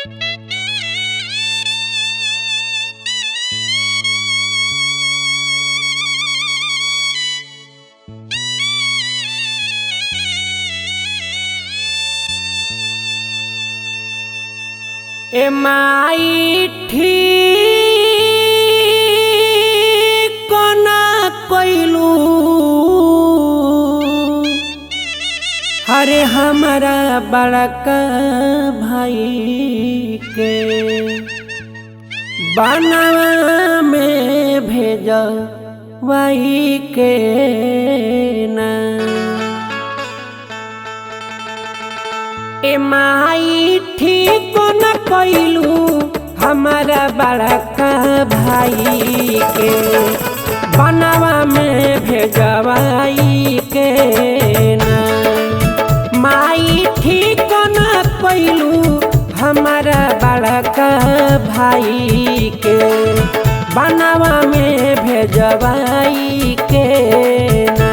ए माई ठीक ना कइलू हरे हमारा बड़का भाई के बनवा में भेजवाई के ना। ए माई ठीक न कइलू हमारा बड़का भाई के बनवा में भेजवाई के ना। माई ठीक न कइलू हमारा बड़का भाई के बनवा में भेजवाई के ना।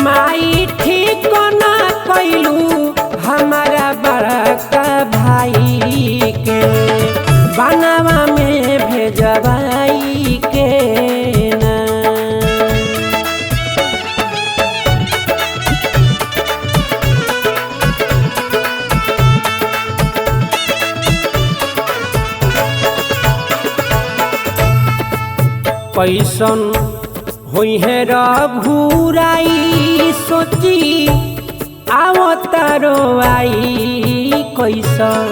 माई ठीक न कइलू हमारा बड़का भाई के बनवा में भेजवाई के ना। कैसन होई है रघुराई सोची आवतारो आई कैसन।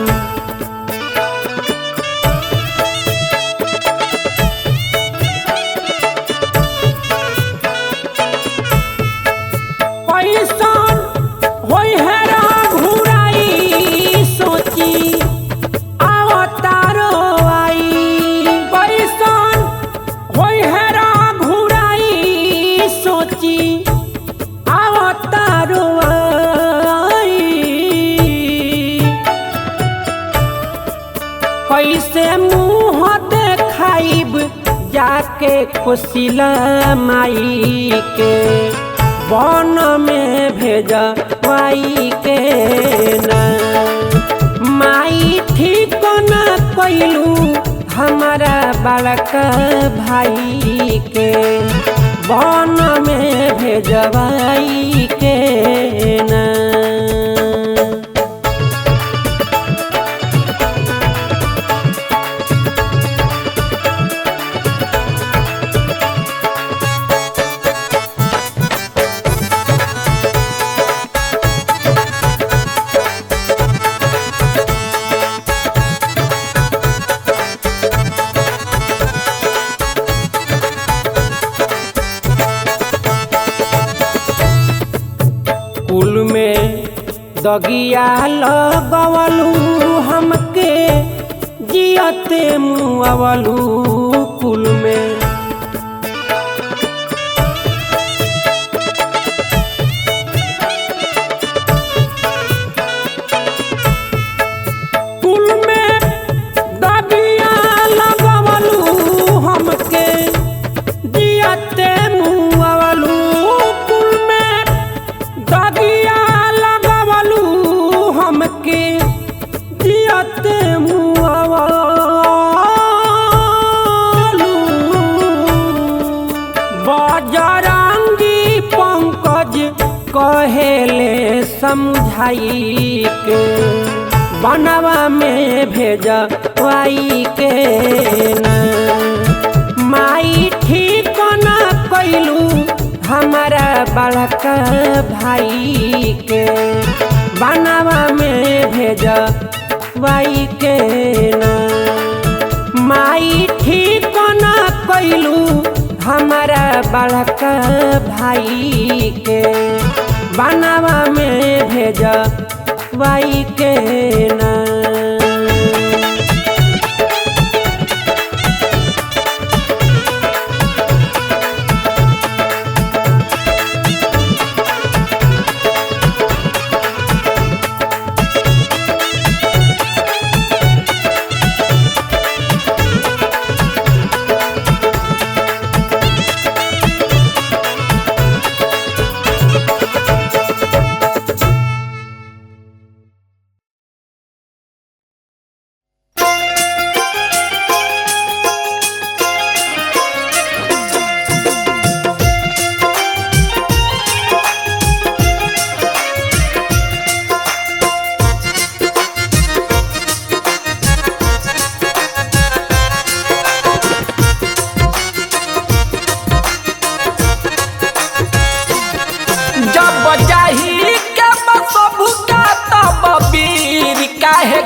कैसन होई है रघुराई सोची आवतारो आई। कैसन होई है रघुराई सोची आवतारो कैसे मुँह देखाइब जाके कोसिला माई के बन में भेजवाई के ना। माई ठीक न कइलू हमारा बड़का भाई के बन में भेजवाई के ना। कुल में दगिया लगवलू हमके जियते मुआवलू कुल में। कुल में दगिया लगवलू हमके जियते मुआवलू कुल में दगिया लगवलू हमके जियते मुआवलू। बजरंगी पंकज कहेले समझाई के बनवा में भेजवाई के ना। माई ठीक न कइलू हमारा बड़का भाई के बनवा में भेजवाई के ना। माई ठीक न कइलू हमारा बड़का भाई के बनवा में भेजवाई के ना।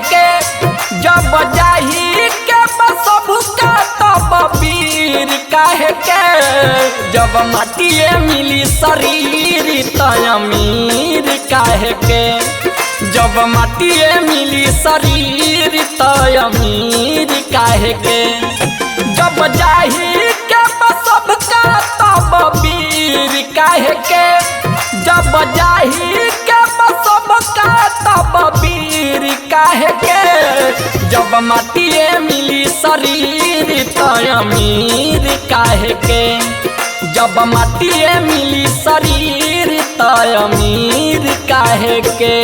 के जब जाही के सबका तब वीर काहे के जब माटिए मिली शरीर त अमीर काहे के जब माटिए मिली शरीर त अमीर काहे के जब जाही के सबका तब वीर काहे के जब जाही के सबका तब वीर काहे के जब माटिए मिली शरीर त अमीर काहे के जब माटिए मिली शरीर त अमीर काहे के।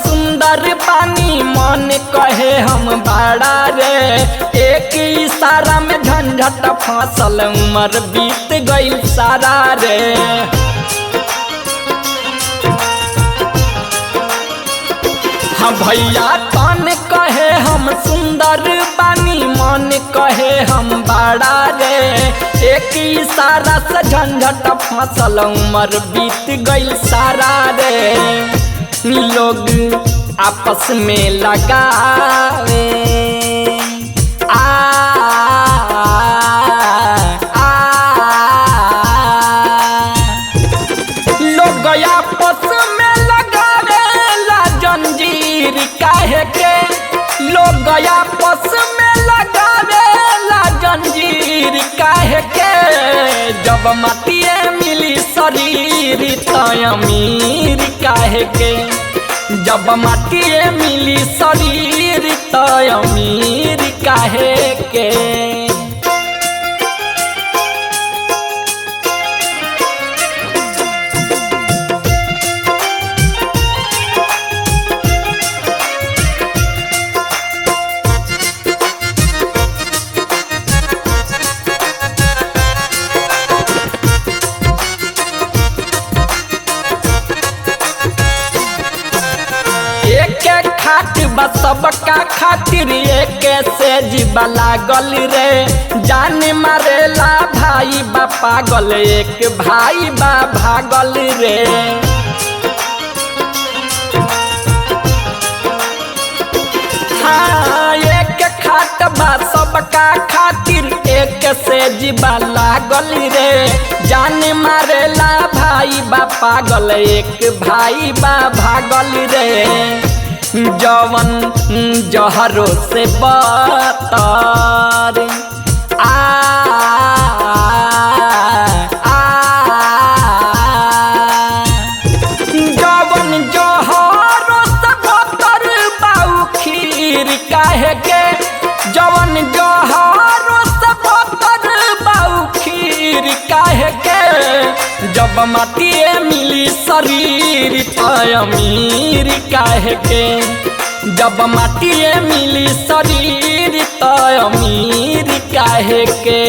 सुंदर पानी मन कहे हम बड़ा रे एक इशारा में झंझट फसल उम्र बीत गई सारा रे हाँ भैया तन कहे हम सुंदर पानी मन कहे हम बड़ा रे एक इशारा से झंझट फसल उम्र बीत गई सारा रे लोग आपस में लगावे लोग आपस में लगावे ला जंजीर काहे के लोग आपस में लगावे ला जंजीर काहे के जब माटिए मिली शरीर त अमीर काहे के जब माटिए मिली शरीर त अमीर काहे के। सबका खातिर एक से जीवा लागल रे जान मारेला भाई बा पागल एक भाई बा भागल रे हाँ एक खाट बा सबका खातिर एक से जीवा लागल रे जान मारेला भाई बा पागल एक भाई बा भागल रे जवन जहरो से बतर जवन जहरो से बतर बाऊ खीर काहे के जवन जहरो से बतर बाऊ खीर काहे के जब माटिए मिली शरीर त अमीर काहे के जब माटिए मिली शरीर त अमीर काहे के।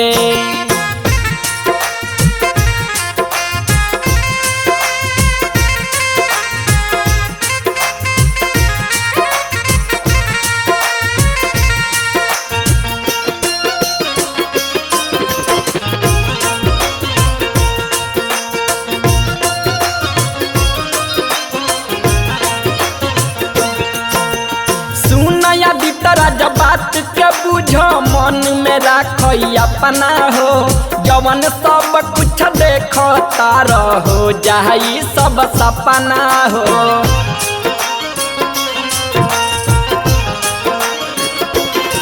जब बात के बुझ मन में राख अपना हो जवन सब कुछ देखता रहो जाई सब सपना हो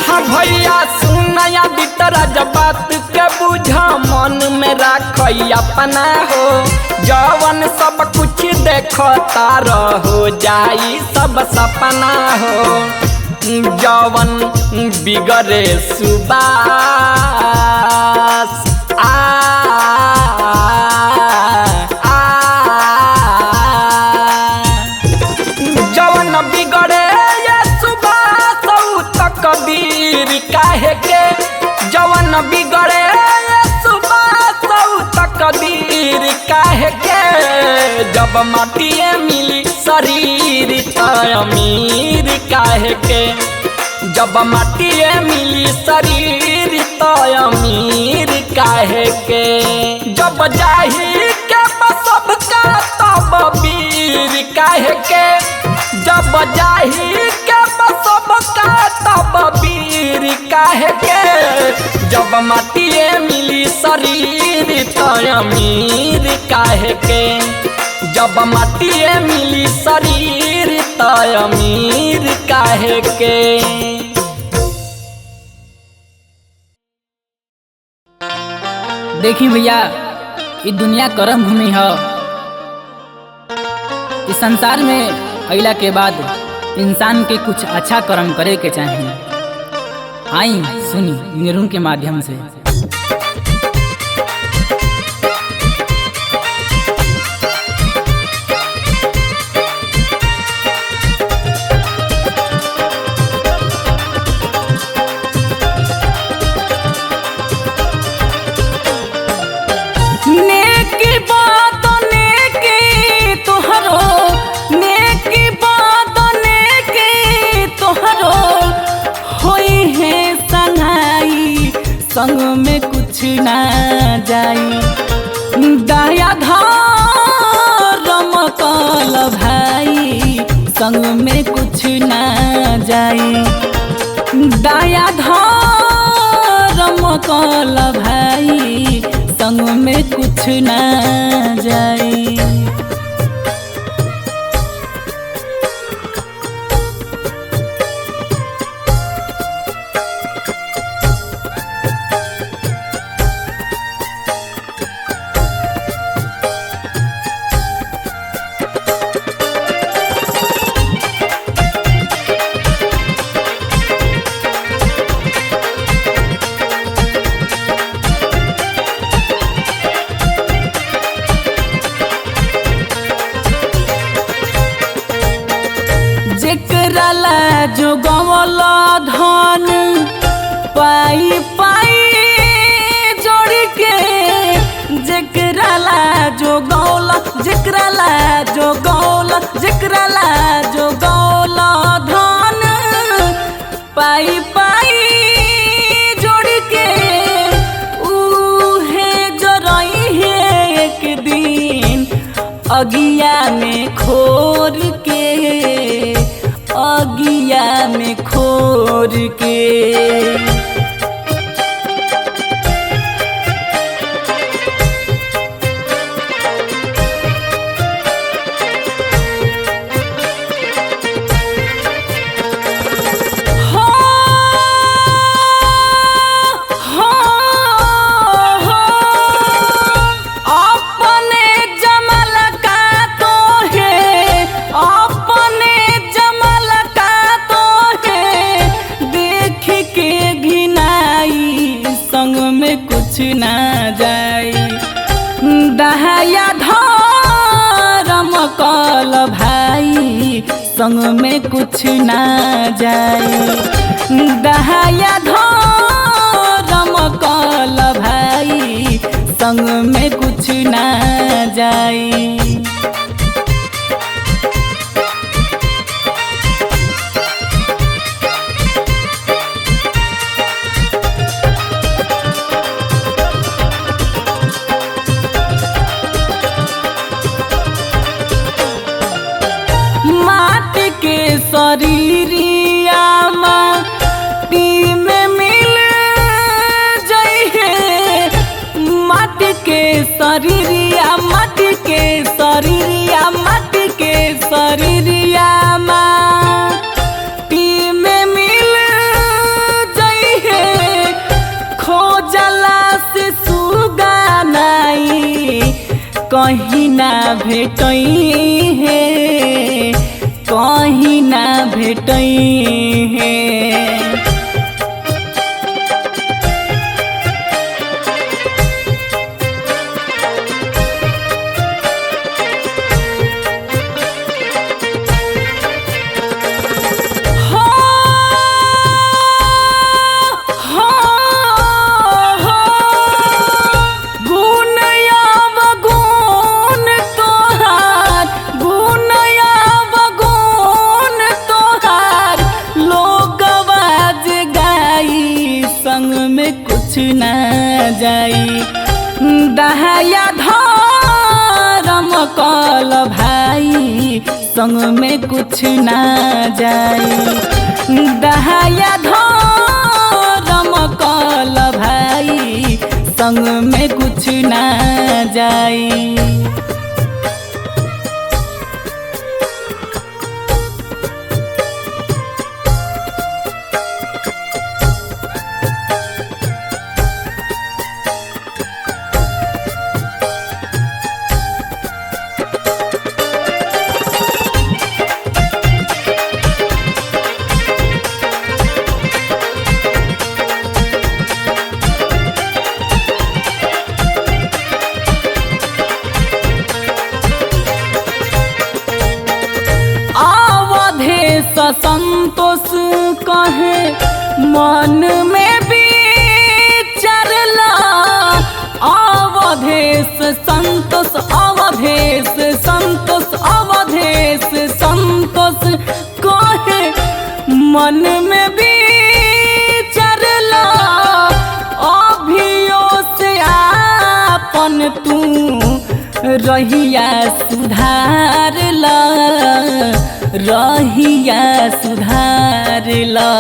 हाँ भैया सुनया बितरा जब बात के बुझ मन में राख अपना हो जवन सब कुछ देखता रहो जाई सब सपना हो जवन बिगड़े सुबास जवन बिगड़े ये सुबास तक कबीर काहे के जवन बिगड़े सुबह सौ तकदीर काहे के जब माटिए मिली शरीर त अमीर काहे के जब माटिए मिली शरीर त अमीर काहे के जब जाही के सबका तब वीर काहे के जब जाही के सबका तब वीर काहे के जब माटिए मिली शरीर त अमीर काहे के जब माटिए मिली शरीर त अमीर काहे के। देखी भैया ये दुनिया कर्म भूमि है। इस संसार में अइला के बाद इंसान के कुछ अच्छा कर्म करे के चाहिए। आई सुनी निरुन के माध्यम से। संग में कुछ ना जाई दया धर्म कल भाई संग में कुछ ना जाई दया धर्म कल भाई संग में कुछ ना जाई। जो गवला धन पाई पाई जोड़ के जेकराला जो गौला जो गौला धन पाई पाई जोड़ के उहे जो रही है एक दिन अगिया में खोर के अगिया में खोर के। ना जाई दया धर्म कल भाई संग में कुछ ना जाई दया धर्म कल भाई संग में कुछ ना जाई। शरीरिया माटी में मिल जाइए माटी के शरीरिया माटी के शरीरिया माटी में मिल जाइए खोजला से सुगा नहीं कहीं ना भेटई है कहीं ना भेटई है। जाई। दहाया धर्म कल भाई संग में कुछ ना जाई। दहाया धर्म कल भाई संग में कुछ ना जाई। संतोष कहे मन में विचारला। अवधेश संतोष अवधेश संतोष अवधेश संतोष कहे मन में विचारला। अभियो से आपन तू रहिया सुधारला। रहिया सुधारला।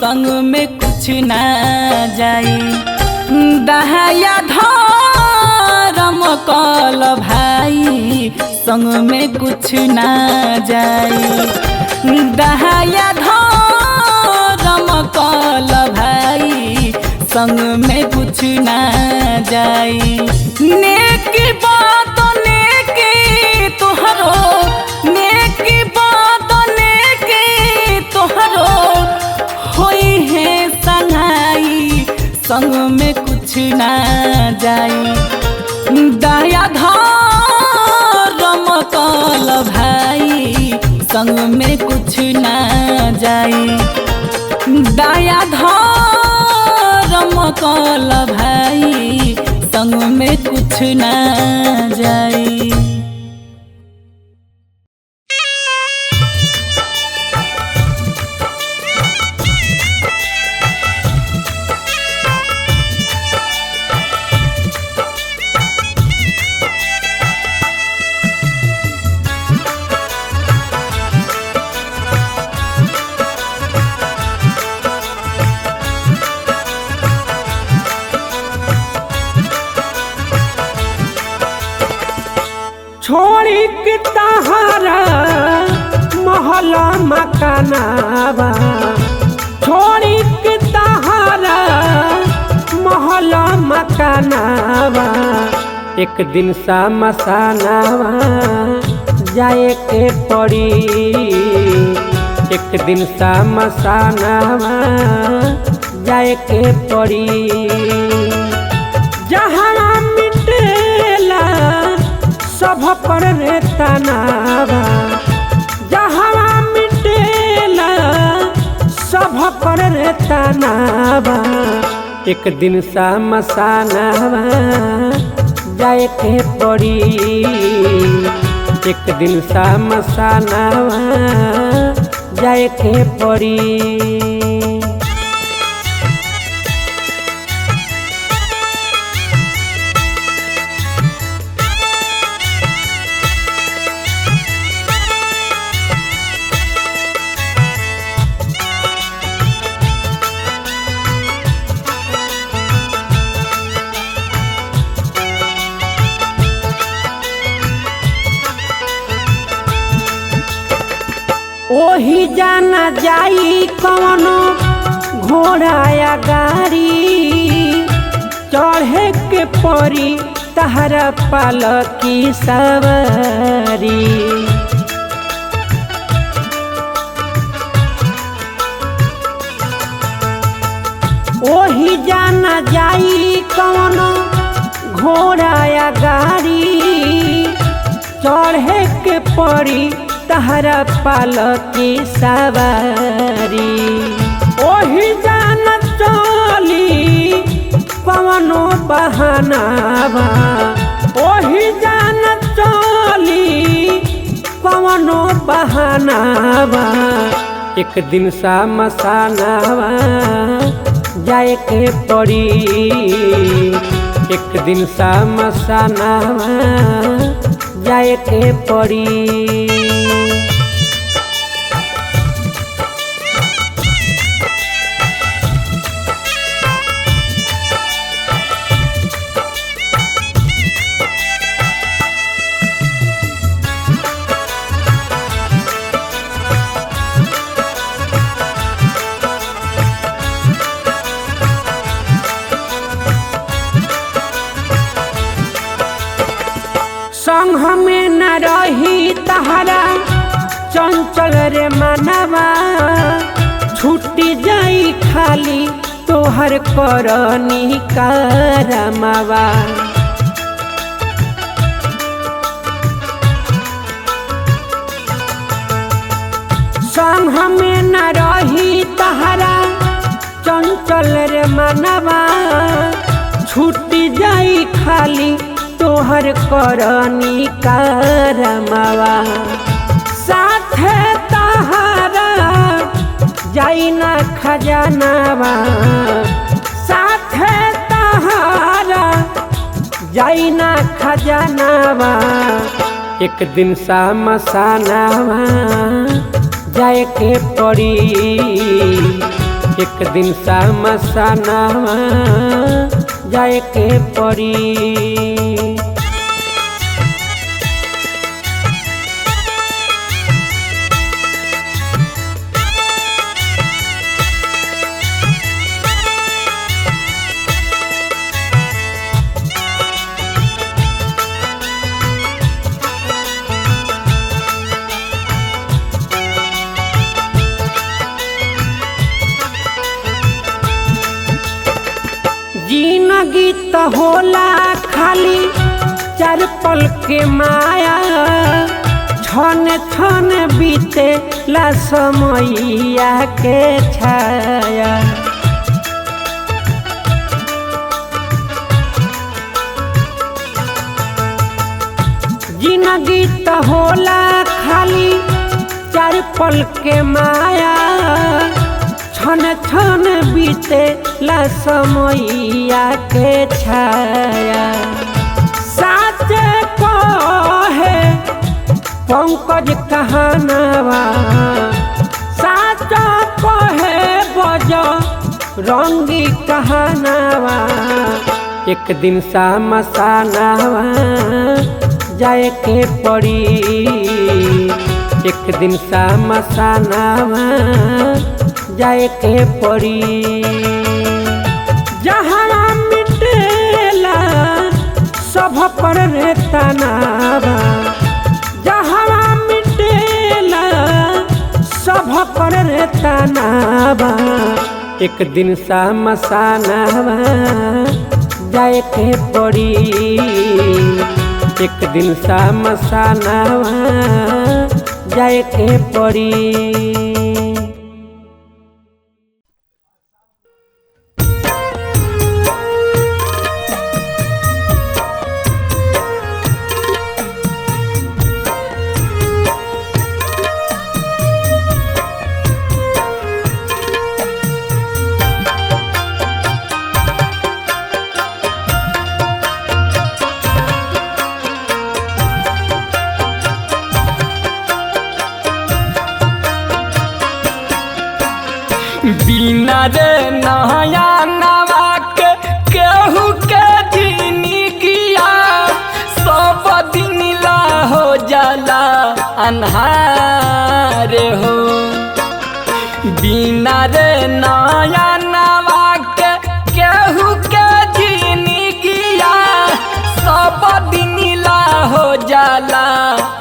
संग में कुछ ना जाई। दहाया धर्म कल भाई संग में कुछ ना जाई। दहाया धर्म कल भाई संग में कुछ ना जाई। नेकी बात नेकी तुहरो नेकी बात नेकी तुहरो होई है संगाई संग में कुछ ना जाई। दया धर्म कल भाई संग में कुछ ना जाई। दया धर्म कल भाई संग में कुछ ना जाई। छोड़ी के तहारा महला मकानावा। छोड़ी के तहारा महला मकानावा। एक दिन मसानावा जाए के पड़ी। एक दिन मसानावा जाए के पड़ी। जहाँ मिटेला सब पर रे तनावा। जहाँ मिटेला सब पर रे तनावा। एक दिन मसानावा जाए के पड़ी। एक दिन मसानावा जाए के पड़ी। ओही जाना जाई कौनो घोड़ा या गाड़ी। चढ़े के परी तहरा पालकी सवारी। ओही ओही जाना जाई कौनो घोड़ा या गाड़ी चढ़े के पड़ी तहरा पालकी सवारी ओही जाना चली कौनो बहानावा ओही जाना चली कौनो बहानावा एक दिन मसानावा जाए के पड़ी एक दिन मसानावा जाए के पड़ी। संग में न रही तहरा चंचल रे मनवा छूटी जाई खाली तोहर करनी करमवा संग में न रही तहरा चंचल रे मनवा छूटी जाई खाली तोहर करनी करमवा साथे तहरा जाई ना खजानावा साथे तहरा जाई ना खजानावा एक दिन मसानावा जाए के पड़ी एक दिन मसानावा जाए के पड़ी। जिंदगी तो होला खाली चार पल के माया छन छन बीते ला समैया के छाया जिंदगी तो होला खाली चार पल के माया छन छन बीते ला समैया के छाया साच कहे पंकज कहानावा साच कहे बज रंगी कहानावा एक दिन मसानावा जाए के पड़ी एक दिन मसानावा जाए के पड़ी जहाँ मिटेला सब पर रे तनावा जहाँ मिटेला सब पर रे तनावा एक दिन मसानावा जाए के पड़ी एक दिन मसानावा जाए के पड़ी। बिना रे नया नवा के केहू के जिंदगिया सब दिन ला हो जाला अन्हार हो बिना रे नया नवा के केहू के जिंदगिया सब दिन ला हो जाला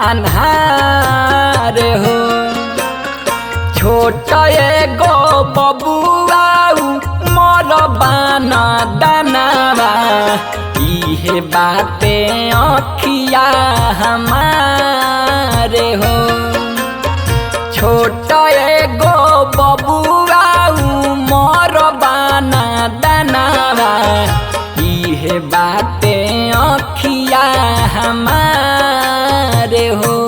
अन्हार हो छोटा एगो बबुआ मोर बान बाना दानावा इहे बाते अखिया हमारे हो। छोट एगो बबुआ उमर बाना दानावा इहे बाते अखिया हमारे हो।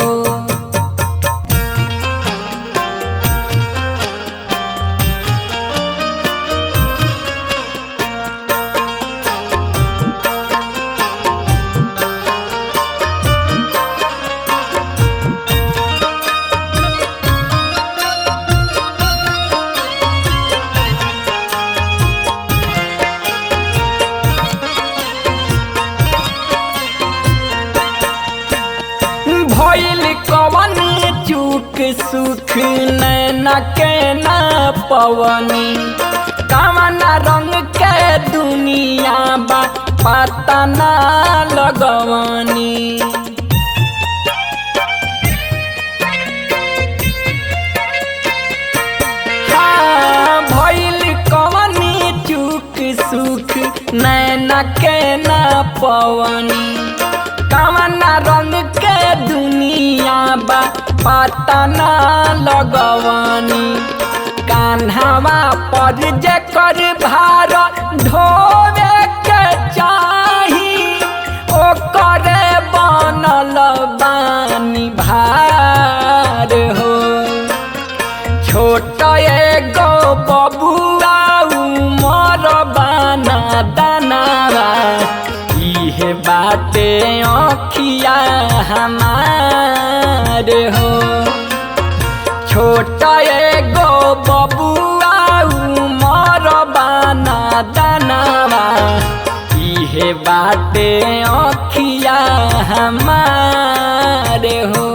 भइल कवन चूक सुख नैना के ना पवनी कवन रंग के दुनिया बा पता ना लगवनी। हाँ भइल कवन चूक सुख नैना के ना पवनी कवन रंग के दुनिया बा पता ना लगवनी। कान्हावा पर जेकर भार ढोवे के चाही ओकरे बनल बानी भार हो। छोट एगो बबुआ उमर बाना दानावा इहे बाते अखिया हमारे हो। छोट एगो बबुआ उमर बाना दानावा इहे बाते अखिया हमारे हो।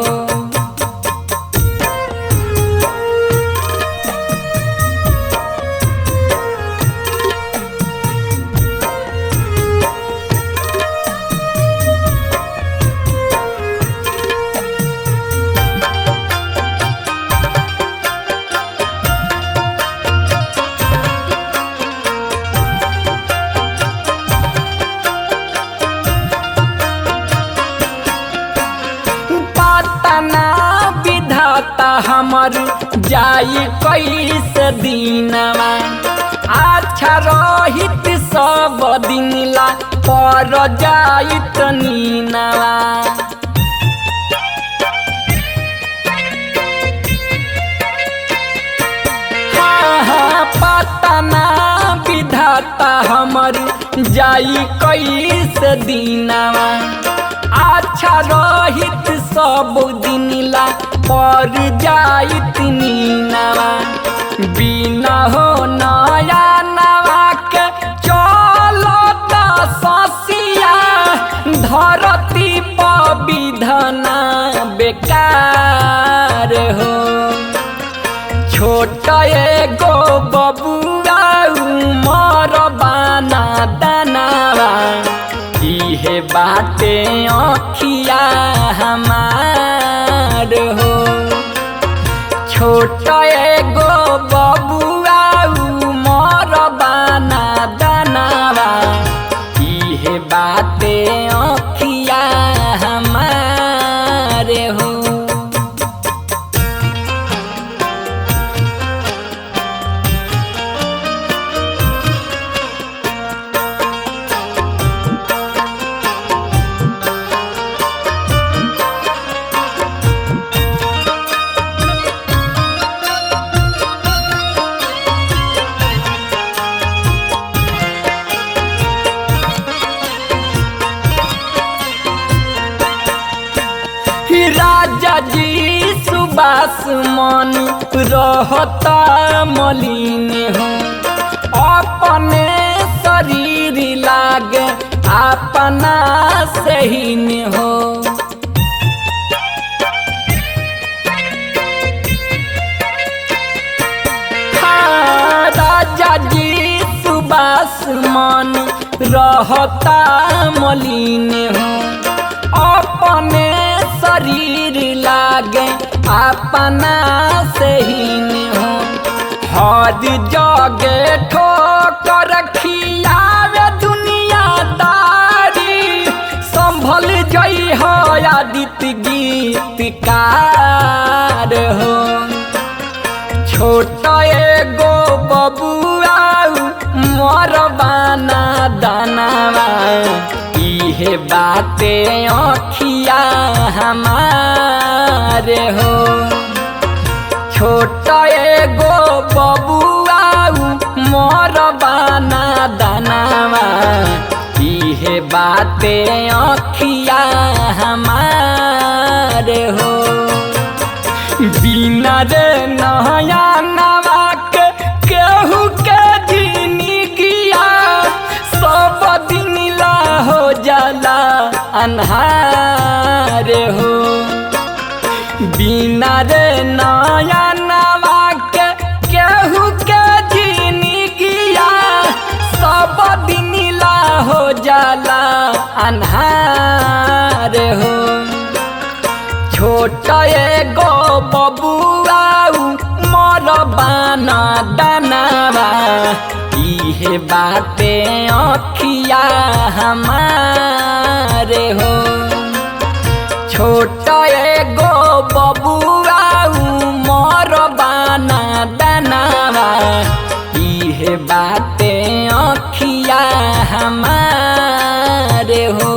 हमर जाई कैसे दिनवा अच्छा रहित सब दिनला पर जाइत नीनवा। हाँ पता ना विधाता हमर जाई कैसे दिनवा अच्छा रहित सब दिनला पर जाइत नीनवा। बिना हो नया नवा के चलत ससिया धरती पर विधना बेकार हो। छोट एगो बबुआ उमर बाना दानावा इहे बाते अखिया हमार हो। छोट एगो बबुआ उमर बाना दानावा इहे बाते अखिया हमारे हो। राजा जी सुबास मन रहता मलिन हो। अपने शरीर लागे अपना सहीन हो। हाँ राजा जी सुबास मन रहता मलिन हो। अपने शरीर लागे अपना सहीन हो। हर जगे ठोकर खिया गावत गीतकार हो। छोट एगो बबुआ मोर बाना दानावा इहे बाते अखिया हमारे हो। छोट एगो बबुआ मोर बाना दानावा इहे बाते अखिया हमारे हो। बिना रे नया नवा के केहू के जिंदगिया सब दिन ला हो जाला अन्हार हो। बिना रे नया नवा के केहू के जिंदगिया सब दिन ला हो जाला अन्हार हो। छोट एगो बबुआ मोर बाना दानावा इहे बाते अखिया हमारे हो। छोट एगो बबुआ मोर बाना दानावा इहे बाते अखिया हमारे हो।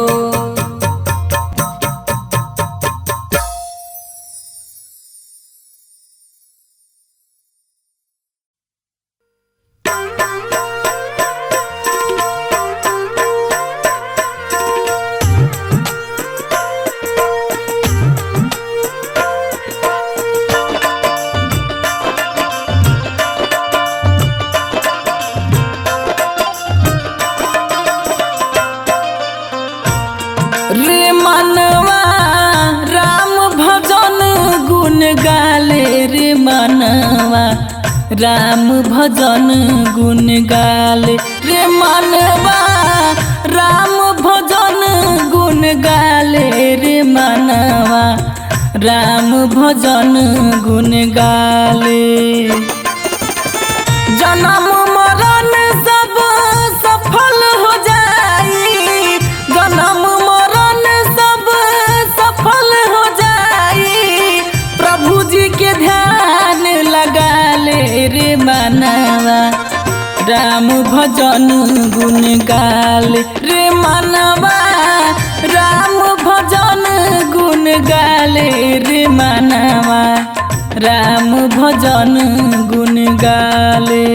रे मनवा राम भजन गुण गाले रे मनवा राम भजन गुण गाले रे मनवा राम भजन गुण गाले रे मनवा राम भजन गुण गाले। जन्म मरण सब सफल हो जाई जन्म मरण सब सफल हो जाई प्रभु जी के ध्यान लगा ले रे मनवा राम भजन गुण गाले रे मनवा राम भजन गुण गाले रे मनवा राम भजन गुण गाले।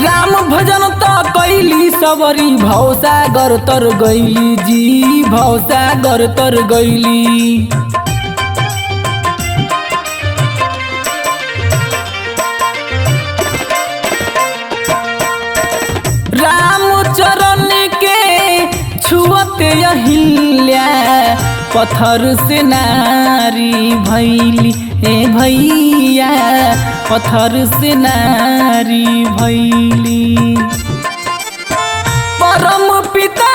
राम भजन तो कैली सबरी भवसागर तर गैली जी भवसागर तर गैली। राम चरण के छुअत अहिल्या पत्थर से नारी भैली ए भैया पत्थर से नारी भैली। परम पिता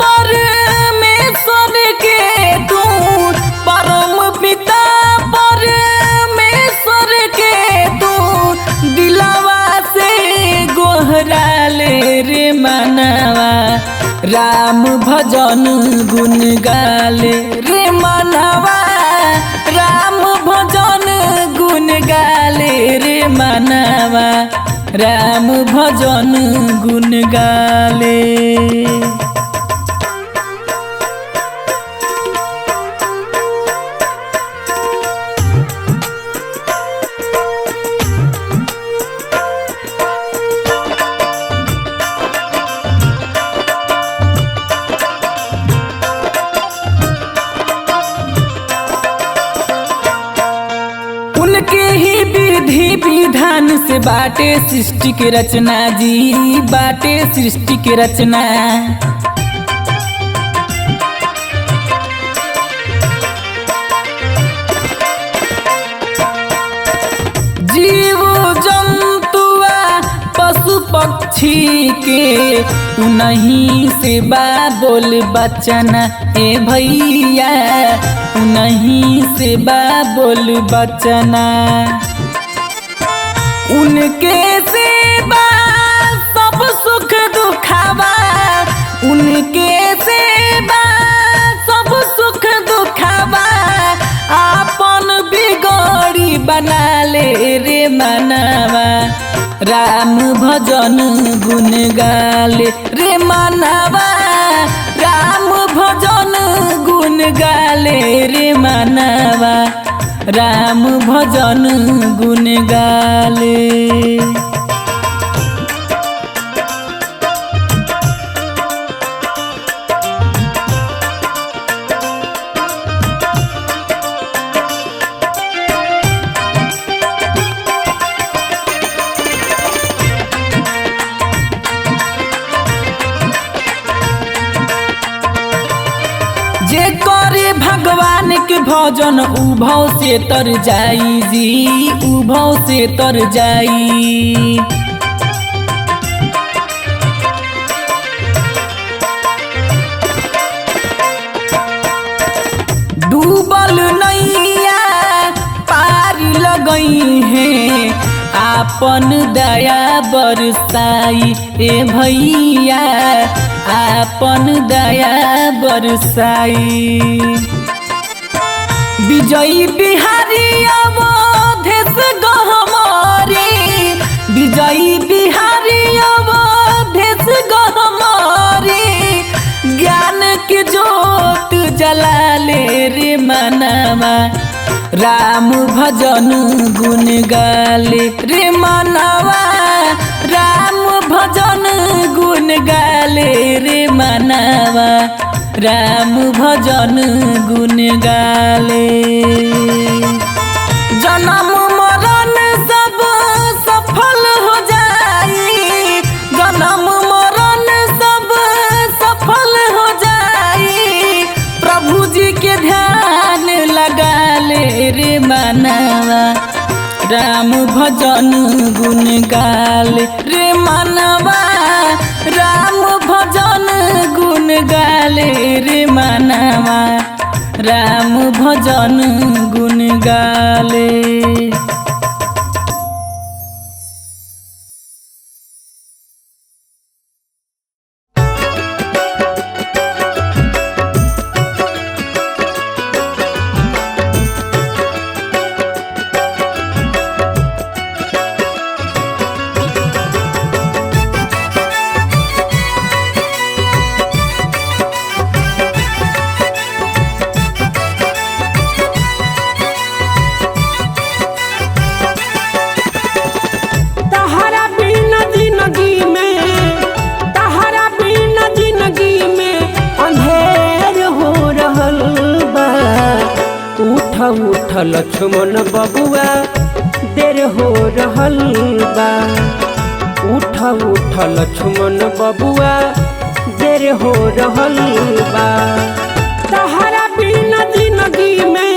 परमेश्वर के तू परम पिता परमेश्वर के तू दिलवा से गोहरा ले रे मनवा राम भजन गुण गाले रे मनवा राम भजन गुण गाले रे मनवा राम भजन गुण गाले। उनके ही विधि विधान से बाटे सृष्टि के रचना जी बाटे सृष्टि के रचना। जीव जंतुआ पशु पक्षी पक्षी के उन्हीं से बा बोल बचना ए भैया, उन्हीं से बा बोल बचना। उनके सेवा सब सुख दुखावा, उनके सेवा सब सुख दुखावा, आपन बिगड़ी बना ले रे मनवा। राम भजन गुण गाले रे मनवा, राम भजन गुण गाले रे मनवा, राम भजन गुण गाले। जे करे भगवान के भजन उभव से तर जाई जी, उभव से तर जाई। डूबल नैया पार लगई है, आपन दया बरसाई ए भैया, आपन दया बरसाई। विजयी बिहारी अवधेश गहमारी, विजयी बिहारी अवधेश गहमारी, ज्ञान की जोत जला ले रे मनवा। राम भजन गुण गाले रे मनवा, राम भजन गुण गाले रे मनवा, राम भजन गुण गाले। जन्म मरण सब सफल हो जाई, जन्म मरण सब सफल हो जाई, प्रभु जी के ध्यान लगा ले रे मनवा। राम भजन गुण गाले रे मनवा, राम भजन गुण गाले रे मनवा, राम भजन गुण गाले। लक्ष्मण बबुआ देर हो रहल बा, उठ उठ लक्ष्मण बबुआ देर हो रहल बा। तहरा बिना जिंदगी में,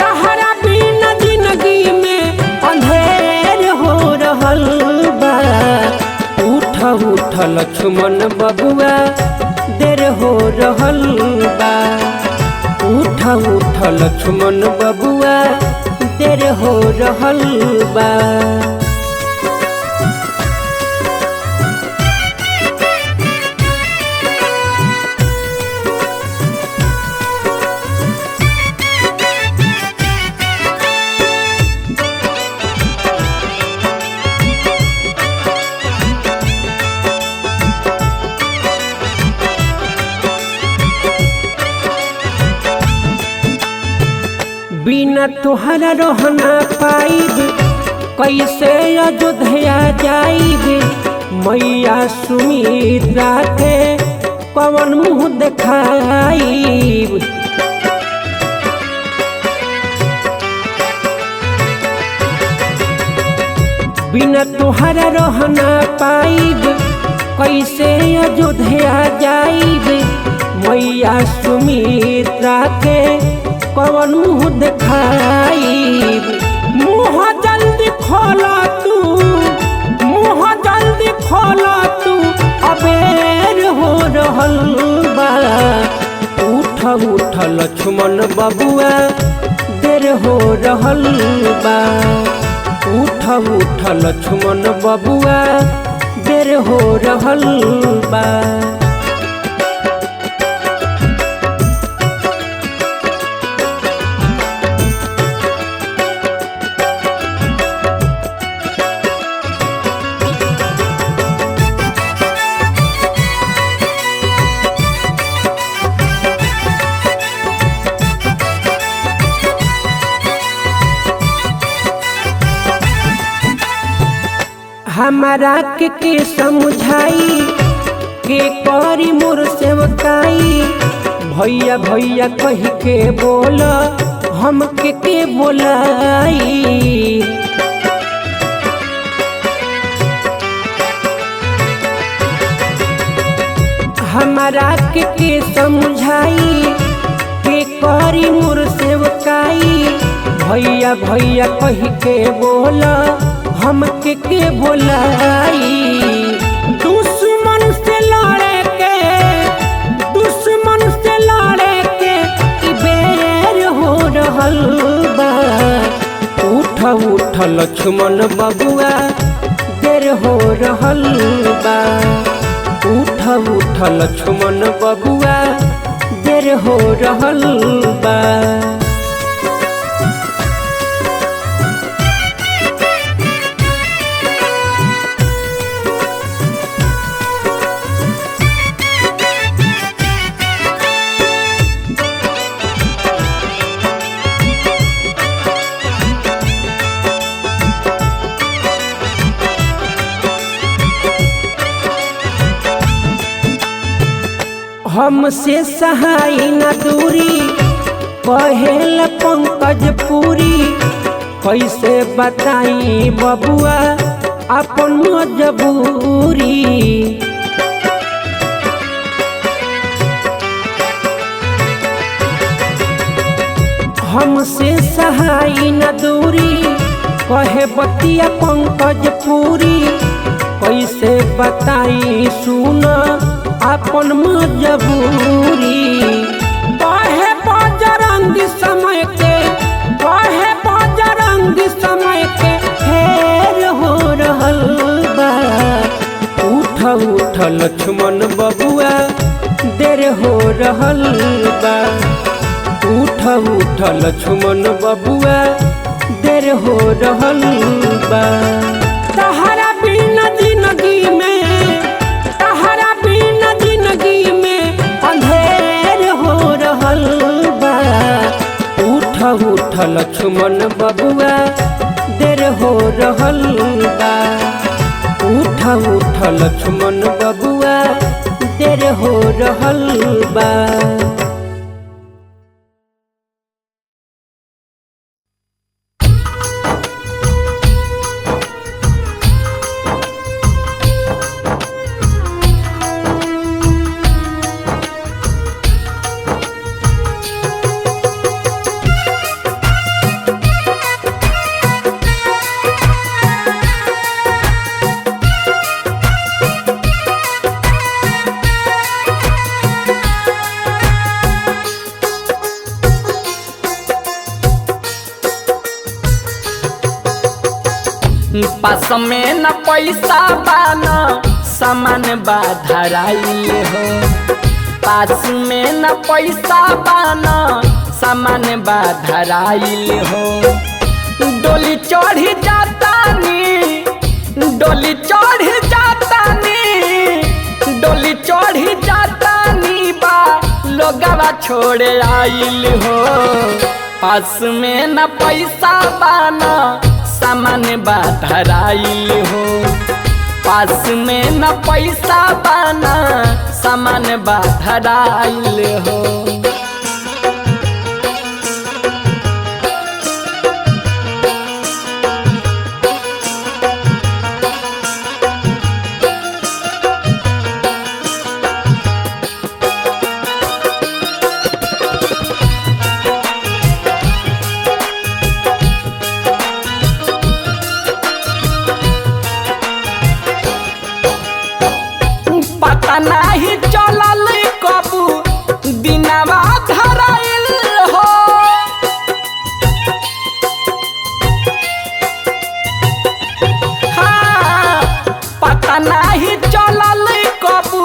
तहरा बिना जिंदगी में अंधेर हो रहल बा। उठ उठ लक्ष्मण बबुआ देर हो रहल बा, उठ उठ लक्ष्मण बबुआ देर हो रहल बा। बिना तुहरा रहना पाइब, कैसे अयोध्या जाइब। मैया सुमित्रा के कवन मुँह देखाइब। बिना तुहरा रहना पाइब, कैसे अयोध्या जाइब। मैया सुमित्रा के कवन मुँह देखाइब। मुँह जल्दी खोला तू, मुँह जल्दी खोला। बबुआ देर हो रहल बा। उठ उठ लक्ष्मण बबुआ देर हो रहल बा। हमारा के समझाई के करी मोर सेवकाई। भैया भैया कह के बोल हम के बोलाई। हमारा के समझाई के करी मोर सेवकाई। भैया भैया कह के बोल हम के बोलाई। दुश्मन से लड़े के ई बेर हो रहल बा। उठ उठ लक्ष्मण बबुआ देर हो रहल बा। उठ उठ लक्ष्मण बबुआ देर हो रहल बा। हमसे सहाय न दूरी कहेल पंकज पूरी। कैसे बताई बबुआ अपन मजबूरी। हमसे सहाय न दूरी कहे बतिया पंकज पूरी। कैसे बताई सुन अपन मजबूरी। कहे बजरंग समय के फेर हो रहल बा। उठ उठ लक्ष्मण बबुआ देर हो रहल बा। उठ उठ लक्ष्मण बबुआ देर हो रहल बा। तहरा बिना जिंदगी में अंधेर हो रहल बा। उठ उठ लक्ष्मण बबुआ देर हो रहल बा। उठ उठ लक्ष्मण बबुआ देर हो रहल बा। पास में न पैसा बाना सामान बाधराइल हो। पास में न पैसा बाना सामान बाधराइल हो। डोली चढ़ी जातानी बा लोगवा छोड़े आइल हो। पास में न पैसा बाना सामान बाधराइल हो। पास में न पैसा बाना सामान बाधराइल हो। नाही चलल कबू दिनवा धराइल हो। नाही चलल कबू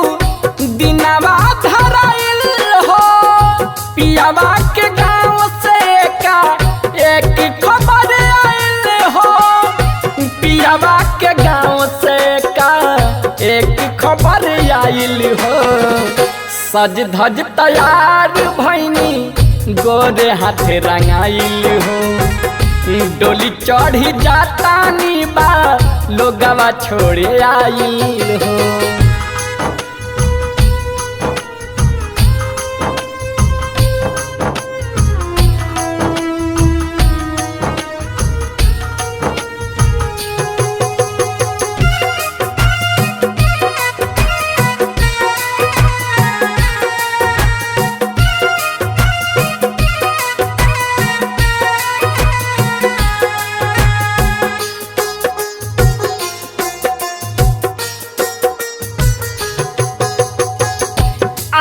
दिनवा धराइल हो। पियावा के गाँव से का एक खबर आइल हो। पियावा के गाँव से का एक खबर आइल हो। सज धज तैयार भैनी गोरे हाथ रंगाइल हो। डोली चढ़ी जातानी बा लोगवा छोड़े आइल हो।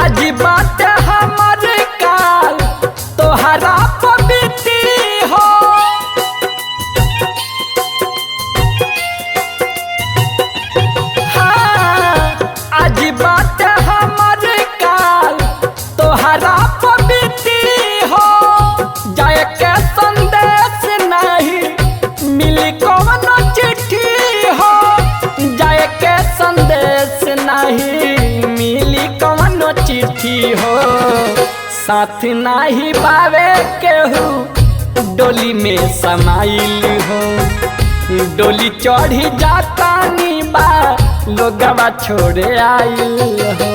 आज बात हमर काल तोहरा पबीती हो। हाँ, आज बात हमर काल तोहरा पबीती हो। जाए के संदेश नहीं मिली कौनो चिट्ठी हो। जाए के संदेश नहीं मिली कौनो चिट्ठी हो। साथ नाही बावे केहू डोली में समाइल हो। डोली चढ़ी जातानी बा लोगवा छोड़े आइल हो।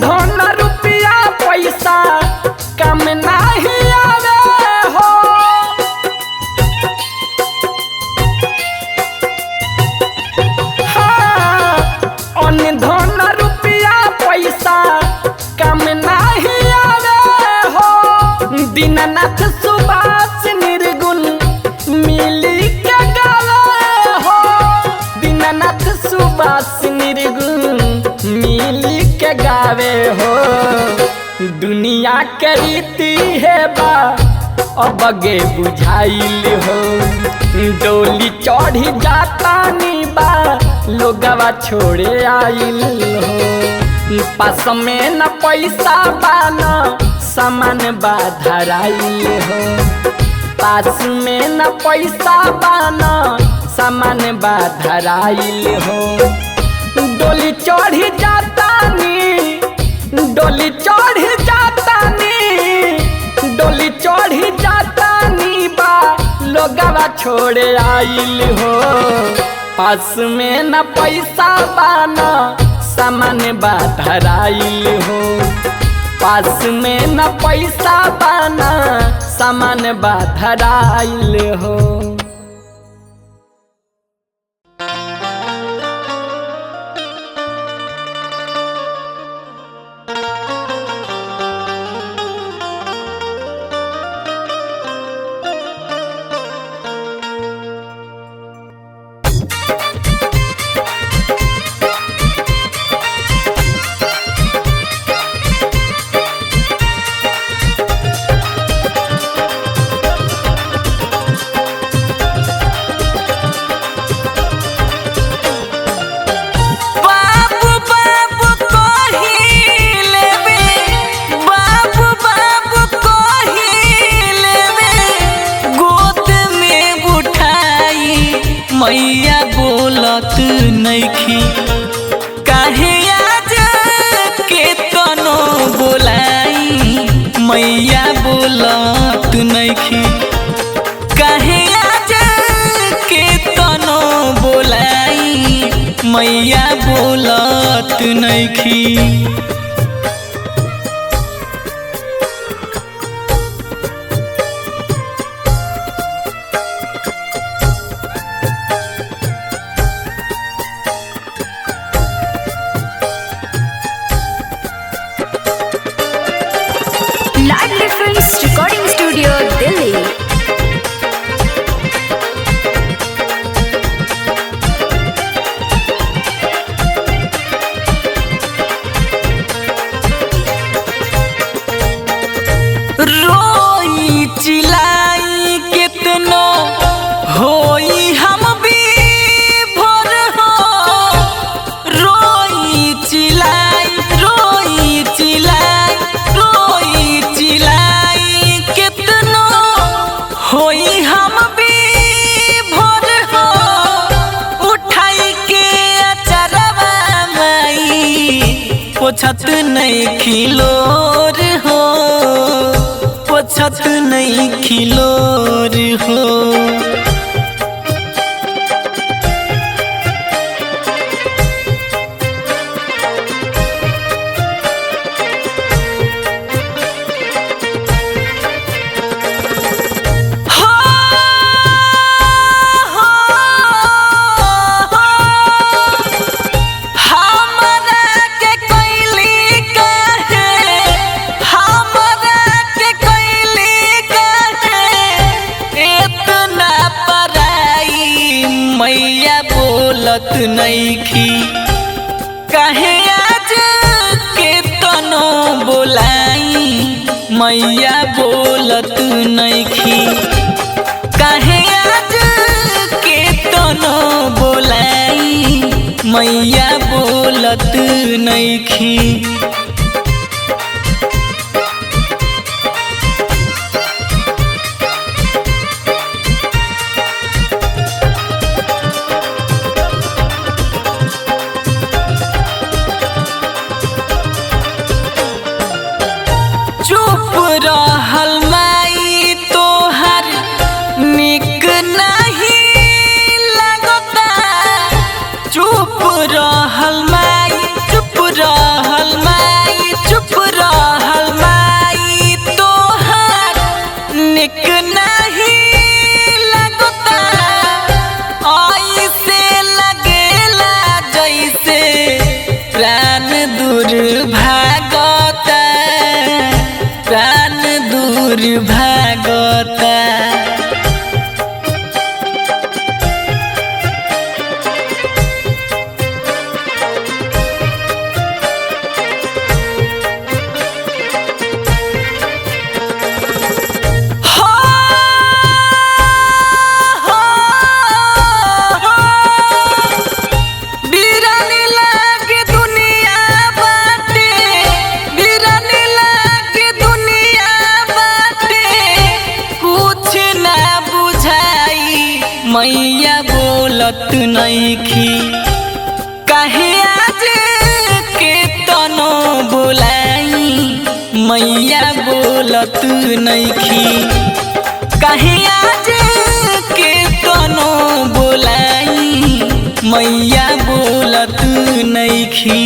धन रुपया पैसा कम नहीं आवे हो। हाँ, धन रुपया पैसा कम नहीं आवे हो। दीननाथ सुभाष निर्गुण मिली के गावे हो। दीननाथ सुभाष निर्गुण मिली के गावे हो। दुनिया के रीति है बा अब गे बुझाइल हो। डोली चढ़ी जातानी बा लोगवा छोड़े आइल हो। पास में न पैसा बा न सामान बा धराइल हो। पास में न पैसा बा न सामान बा धराइल हो। डोली चढ़ी जातानी, डोली चढ़ी जातानी, डोली चढ़ी जातानी बा लोगवा छोड़े आइल हो। पास में न पैसा बा न सामान बा धराइल हो। पास में न पैसा बा न सामान बा धराइल हो। मैया बोलत नइखी काहे आज के तनो बोलाई। मैया बोलत नइखी काहे आज के तनो बोलाई। मैया बोलत नइखी। पोछत नहीं खिलोर हो, पोछत नहीं खिलोर हो। मैया बोलत नइखी काहे आज के तनो बोलाई, मैया बोलत नइखी काहे आज के तनो बोलाई, मैया बोलत नइखी। चुप रहल माई तोहर निक नहीं लगता, चुप रहल माई, चुप रहल माई, चुप रहल माई तोहर निक नहीं लगता। ऐसे लगेला जैसे प्राण दूर भागता, प्राण दूर भागता। मैया बोलत नइखी काहे आज के तनो बोलाई, मैया बोलत नइखी काहे आज के तनो बोलाई, मैया बोलत नइखी।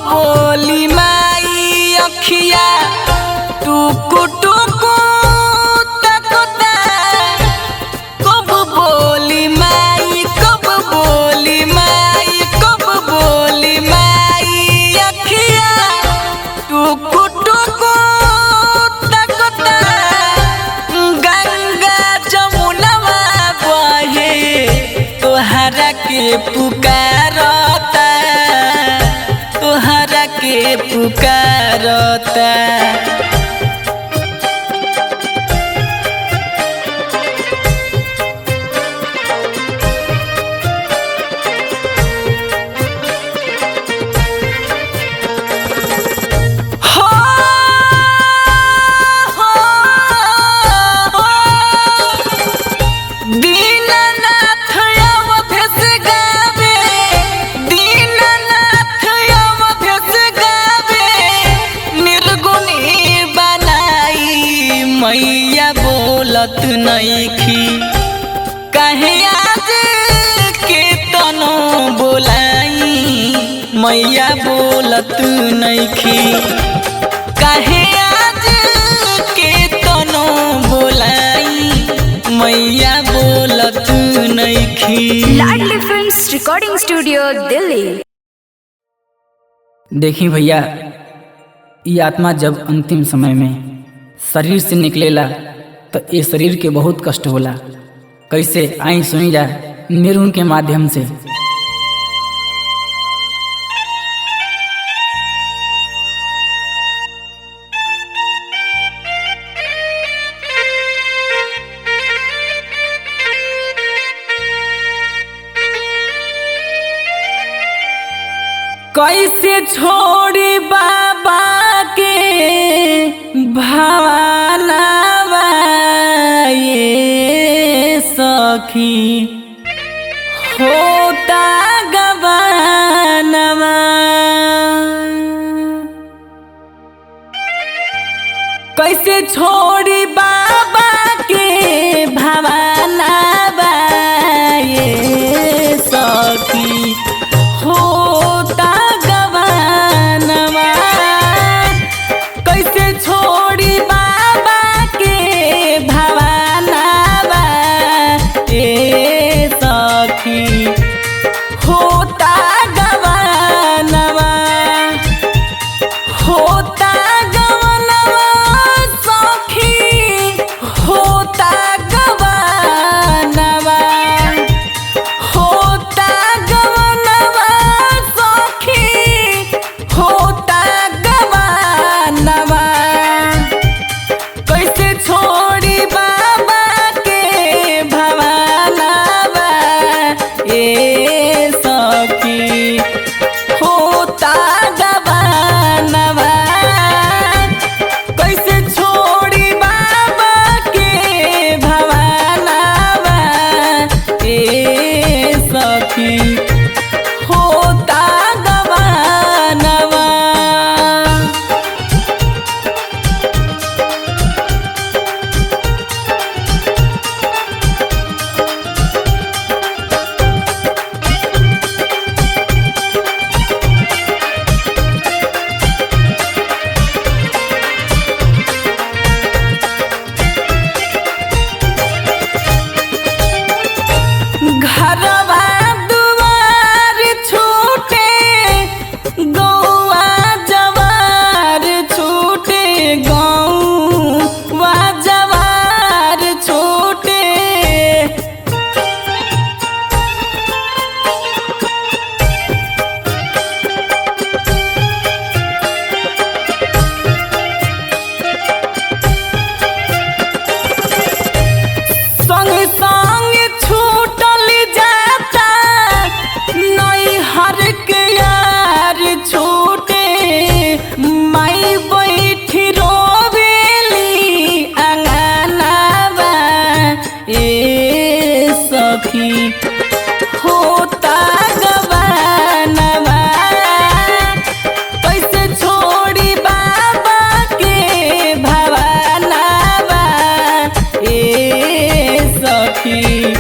बोली माई अखिया टुकु टुकु तकता, कब बोली माई, कब बोली माई, कब बोली माई अखिया टुकु टुकु तकता। गंगा जमुनवा बहे तोहरा के पुकारता, तोहरा के पुकारता। मैया बोलत नइखी काहे आज के तनो बोलाई, मैया बोलत नइखी काहे आज के तनो बोलाई, मैया बोलत नइखी। लाडली फिल्म्स रिकॉर्डिंग स्टूडियो दिल्ली। देखी भैया, ये आत्मा जब अंतिम समय में शरीर से निकलेला तो ये शरीर के बहुत कष्ट होला। कैसे आई सुनी जा निर्गुण के माध्यम से। कैसे छोड़ी बाबा के भावनावा ये सखी होता गवानवा। कैसे छोड़ी बाबा के भावनावा ये सखी होता गवानवा। कैसे छोड़ी बाबा के भावनावा ये सखी होता गवानवा। होता गवानवा सखी होता गवानवा। होता गवानवा सखी होता गवानवा। कैसे छोड़ी बाबा के भवानवा ए सखी होता गवानवा। कैसे छोड़ी बाबा के भवानवा ए सखी होता गवानवा। घरवा दुआर छूटे गौआ जवार छूटे गौआ जवार छूटे। संग संग छूटल जाता नैहर के यार छूटे। माई बैठी रोवेली अंगनावा ए सखी होता गवानवा। कैसे छोड़ी बाबा के भवानवा ए सखी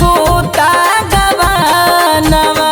होता गवानवा।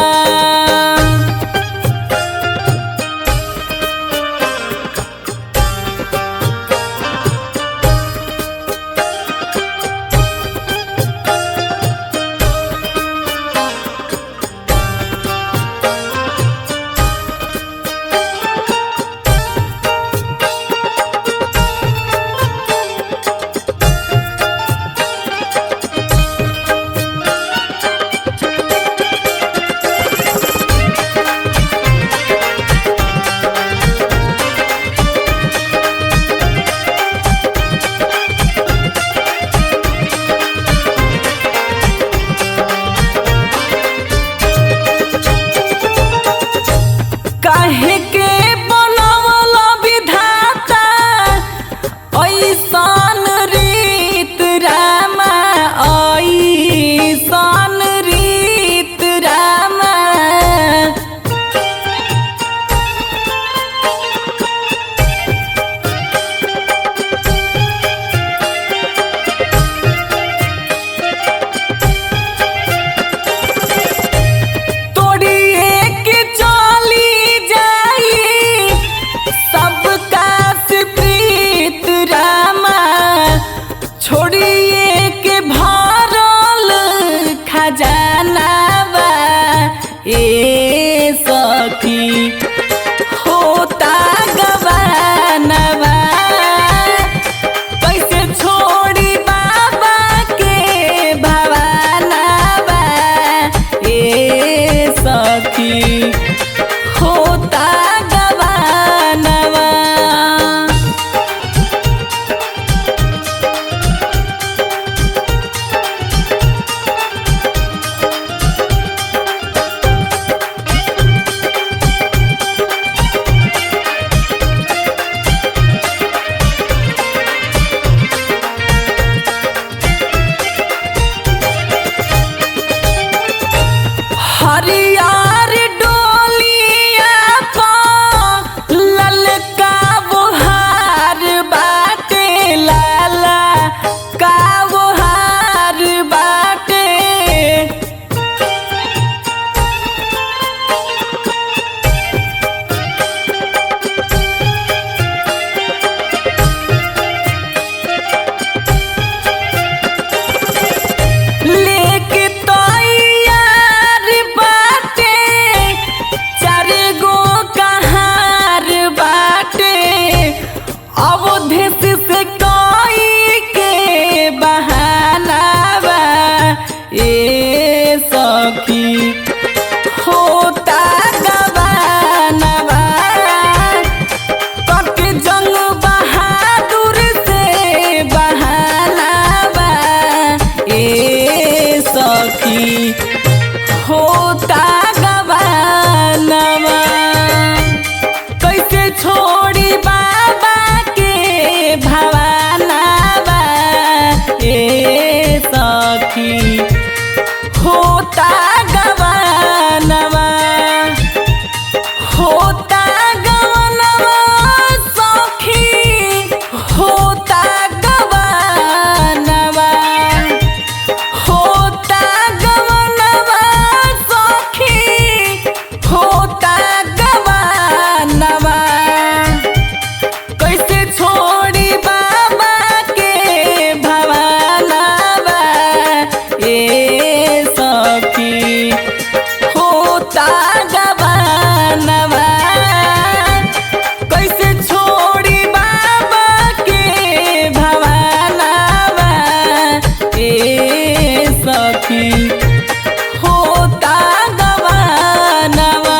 सखी होता गवानवा कके जंग बहादुर से बहानावा ए सखी होता गवानवा कैसे छोड़ी बाबा के भवानावा ए सखी होता गवानवा होता गवानवा सखी होता गवानवा होता गवानवा सखी होता गवानवा कैसे छोड़ी बाबा के भवानवा ए सखी होता गवानवा कैसे छोड़ी बाबा के भवानवा ए सखी होता गवानवा।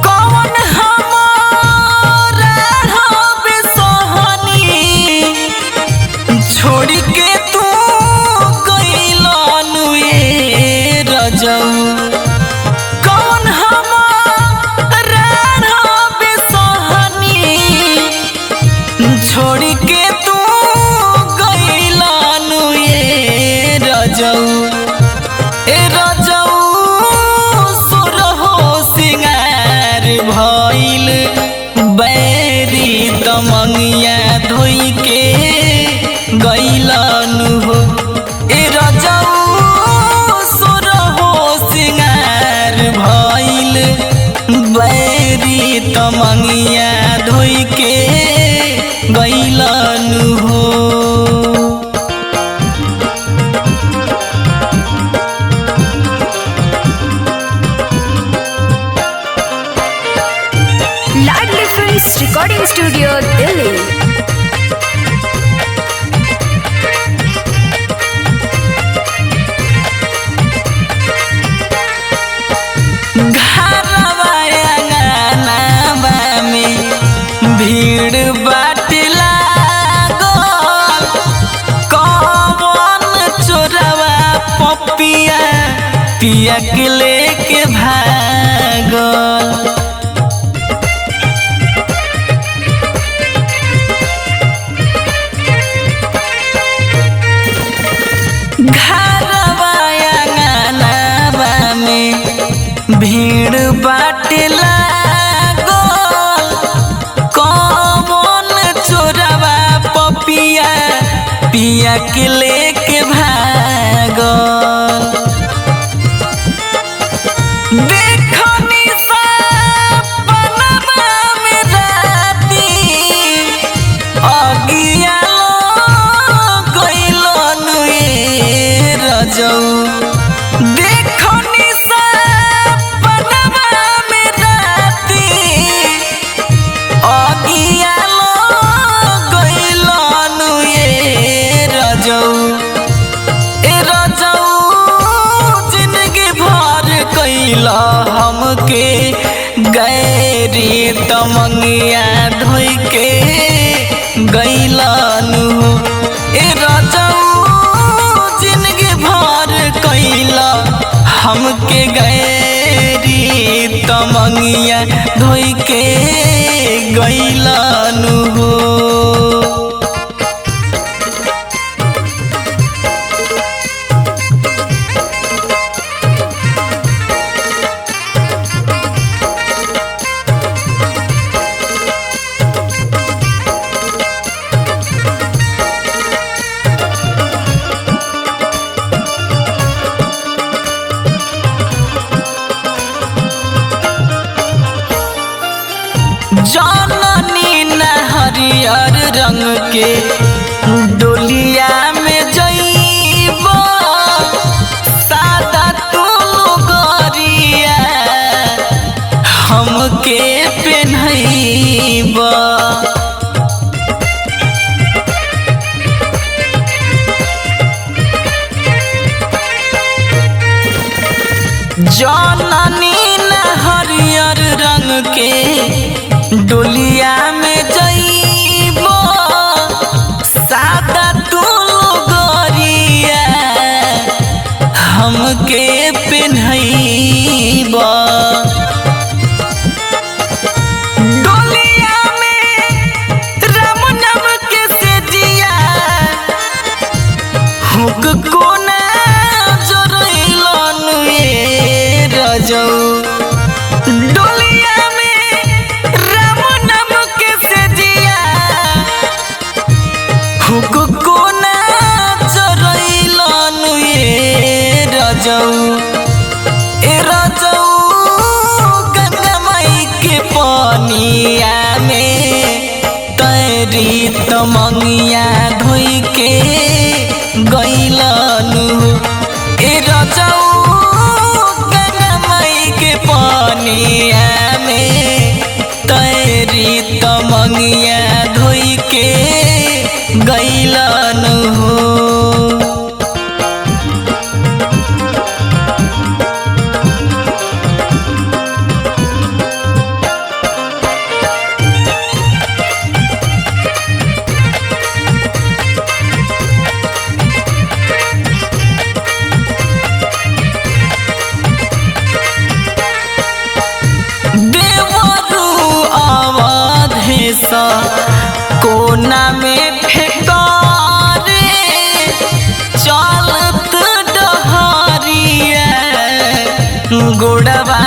कौन हमारा हबे सोहनी छोड़ी के तू गइलन ए रजऊ कौन हमारा हबे सोहनी छोड़ी के तू गइलन ए रजऊ ए रजऊ सुरहो सिंगार भइल बैरी तमंगिया धोई के गइलन हो ए रजऊ सुरहो सिंगार भइल बैरी तमंगिया धोई के गइलन हो। लाडली फिल्म्स रिकॉर्डिंग स्टूडियो दिल्ली। घरवा अंगनावा में भीड़ बाट लागल कौन चोरवा पपिया पिया के लेके भागल घरवा अंगनावा में भीड़ बाट लागल कौन चोरवा पपिया पिया के लेके भागल देखनी सपनवा में राती अगिया गइलन ए रजऊ देखनी सपनवा में राती अगिया गइलन ए रजऊ जिंदगी भर कैला हमके गैरी तमंगिया धोई के गइलन ए रजऊ जिंदगी भर कैला हमके गैरी तमंगिया धोई के गइलन हो। हरियर रंग के डोलिया में जइबो सादा तू गरिया हमके पेन्हइबो जननी न हरियर रंग के डोलिया में जइबो सादा तू गरिया हमके पेन्हइबो डोलिया में राम नाम के सेजिया हुक कोना जोरइलन ए रजौ डोलिया में राम नाम के सेजिया हुक कोना जोरइलन ए रजौ गंगा माई के पानिया में तैरी तमंगिया धोई के गइलनु ए रजौ गंगा माई के पानिया में तैरी तमंगिया धोई के गइलनु कोना में फेकारे चलत डहरिया गोड़वा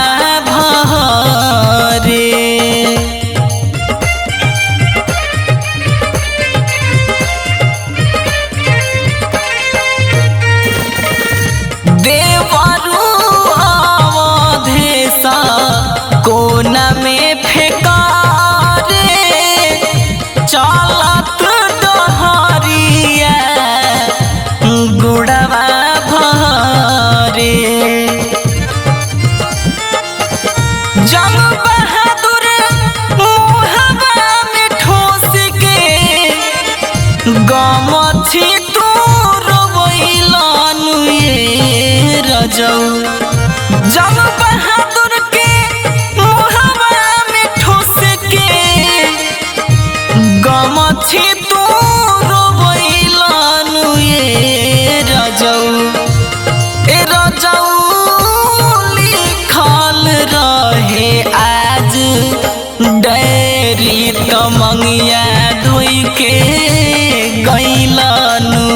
भरे देवरू अवधेश कोना में फेकारे चलत डहरिया गुड़वा भरे जंग बहादुर मुहबा में ठोस के गमछी तू रोइलनु ए रजौ जंग बहादुर के मुहबा में ठोस के गमछी तू रोइलनु ए रजौ लिखल रहे आज डायरी तमंगिया धोई के गइलनु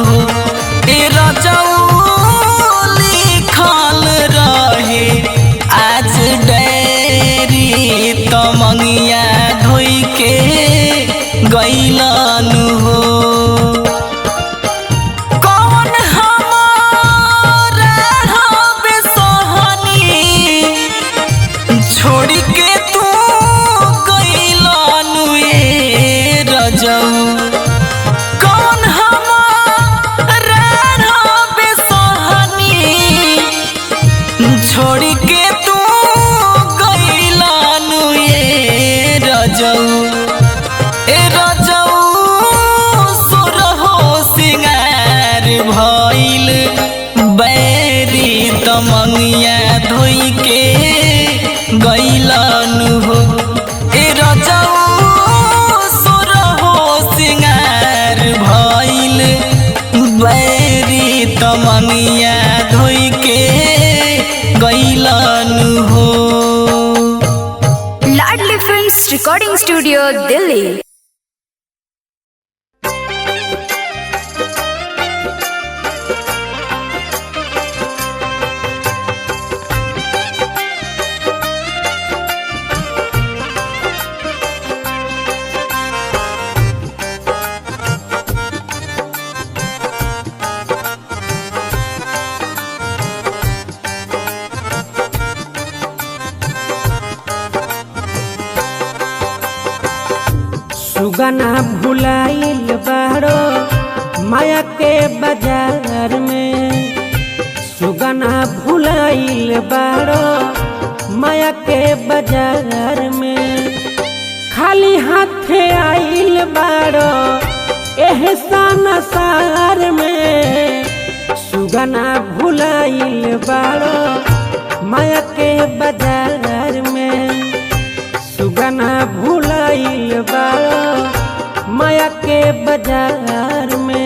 ए रजौ लिखल रहे आज डायरी तमंगिया धोई के गइलनु हो कौन हमारा हबे सहनी छोड़ के तू गइलनु ए रजौ कौन हमारा हबे सहनी छोड़ के तू गइलनु ए रजौ भइल बैरी तमंगिया धोई के गइलनु हो ए रजौ सुरहो सिंगार भइल बैरी तमंगिया धोई के गइलनु हो। लाडली फिल्म्स रिकॉर्डिंग स्टूडियो दिल्ली। सुगना भुलाइल बाड़ो माया के बाजार में, सुगना भुलाइल बाड़ो माया के बाजार में, खाली हाथे आइल बाड़ो एहसान सार में, सुगना भुलाइल बाड़ो माया के बाजार में, सुगना भुलाइल बाड़ो माया के बाजार में।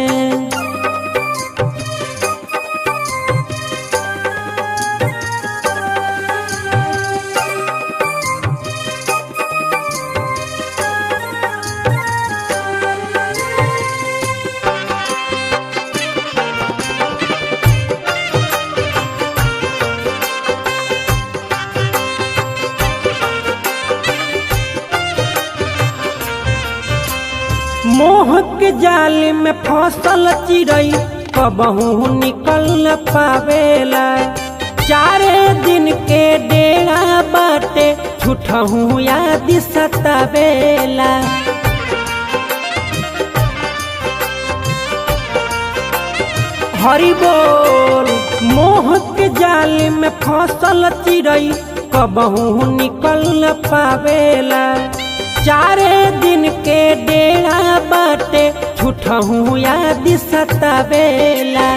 मोह के जाल में फसल चिड़ई कबहू निकल न पावेला, चारे दिन के डेरा बाटे झूठहू याद सतावेला। हरि बोल। मोह के जाल में फसल चिड़ई कबहू निकल न पावेला, चारे दिन के डेरा बाटे झूठहू याद सतावेला।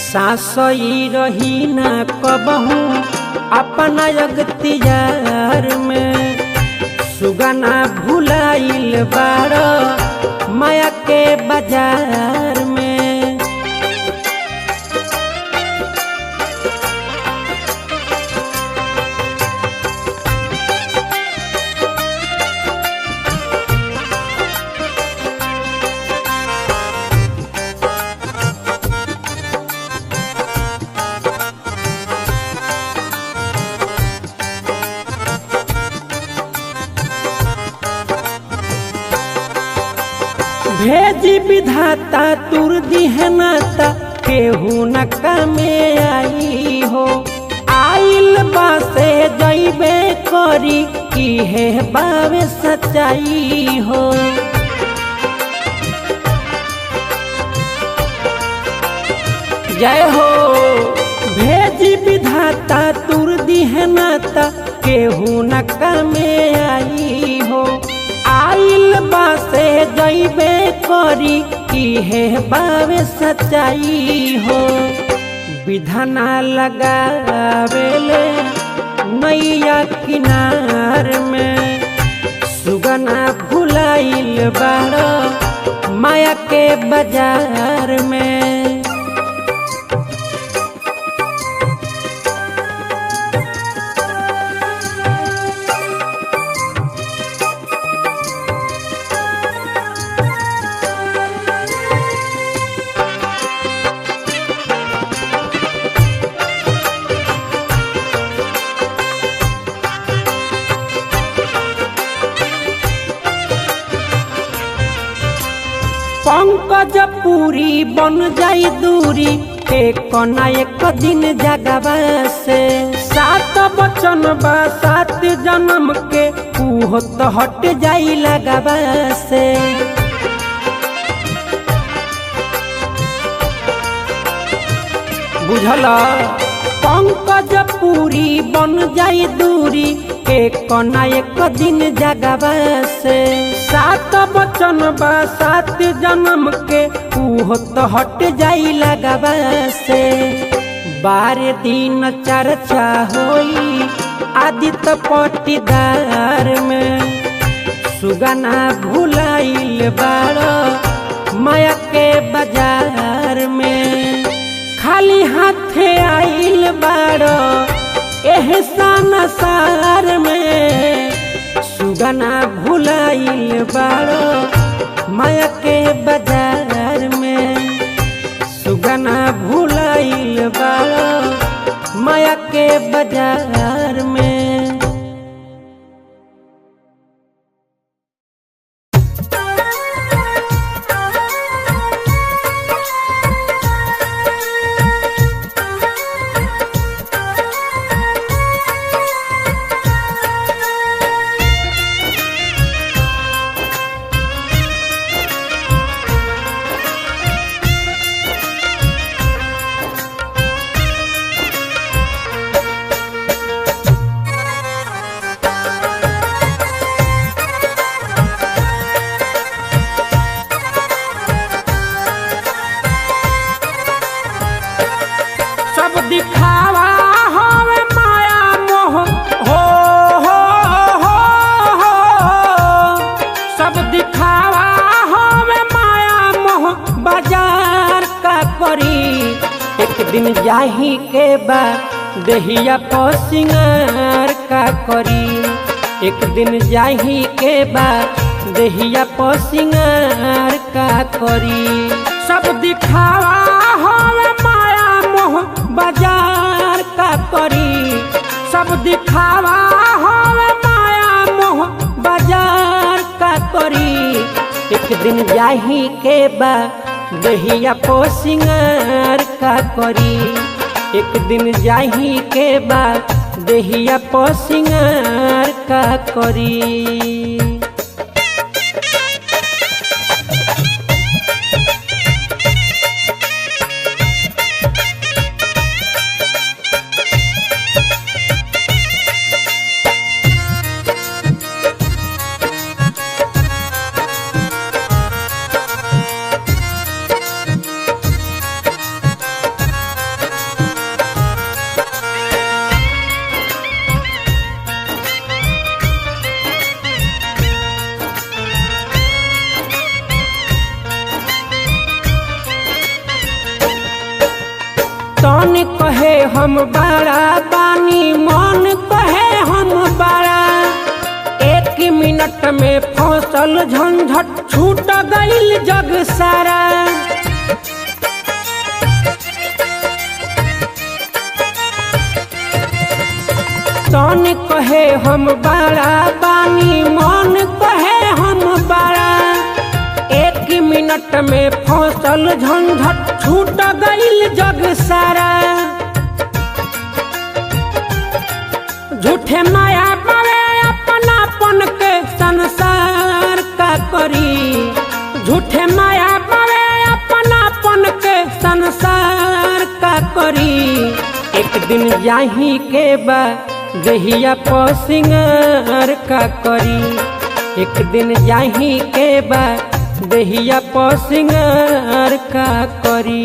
सासई रही ना कबहू अपना अगतियार में, सुगना भुलाइल बाड़ो माया के बाजार में। भेजी विधाता तुर दिहनाता केहू न कमे आई हो, आइल बासे जइबे करी इहे बावे सच्चाई हो। जय हो। भेजी विधाता तुर दिहनाता केहू न कमे आई हो, आइल बासे जइबे करी इहे बावे सच्चाई हो। विधाना लगावेले नैया किनार में, सुगना भुलाइल बाड़ो माया के बाजार में। पंकज पूरी बन जाई दूरी एक ना एक दिन जगवा से, सात बचन बा सात जन्म के उहो तो हट जाई लगवा से। बुझला। पंकज पूरी बन जाई दूरी एक ना एक दिन जगवा से, सात बचन बा सात जन्म के उहो तो हट जाई लगवा से। 12 दिन चर्चा होई आदित्य पटीदार में, सुगना भुलाइल बाड़ो माया के बाजार में, खाली हाथे आइल बाड़ो एहसान सार में, सुगना भुलाइल बाड़ो माया के बाजार में, सुगना भुलाइल बाड़ो माया के बाजार में। दिखावा हवे माया मोह हो हो हो हो सब दिखावा हवे माया मोह बाजार का करी एक दिन जाही के बाद देहिया पसिंगार का करी एक दिन जाही के बाद देहिया पसिंगार का करी सब दिखावा हवे माया मोह बाजार का करी सब दिखावा हवे माया मोह बाजार का करी एक दिन जाही के बाद देहिया पसिंगार का करी एक दिन जाही के बाद देहिया पसिंगार का करी। तन कहे हम बड़ा बानी मन कहे हम बड़ा एक मिनट में फसल झंझट छूट गईल जग सारा तन कहे हम बड़ा बानी मन कहे हम बड़ा एक मिनट में फसल झंझट छूट गईल जग सारा झूठे माया पावे अपनापन के संसार का करी झूठे माया पावे अपनापन के संसार का करी एक दिन जाही के बाद देहिया पसिंगार का करी एक दिन जाही के बाद देहिया पसिंगार का करी।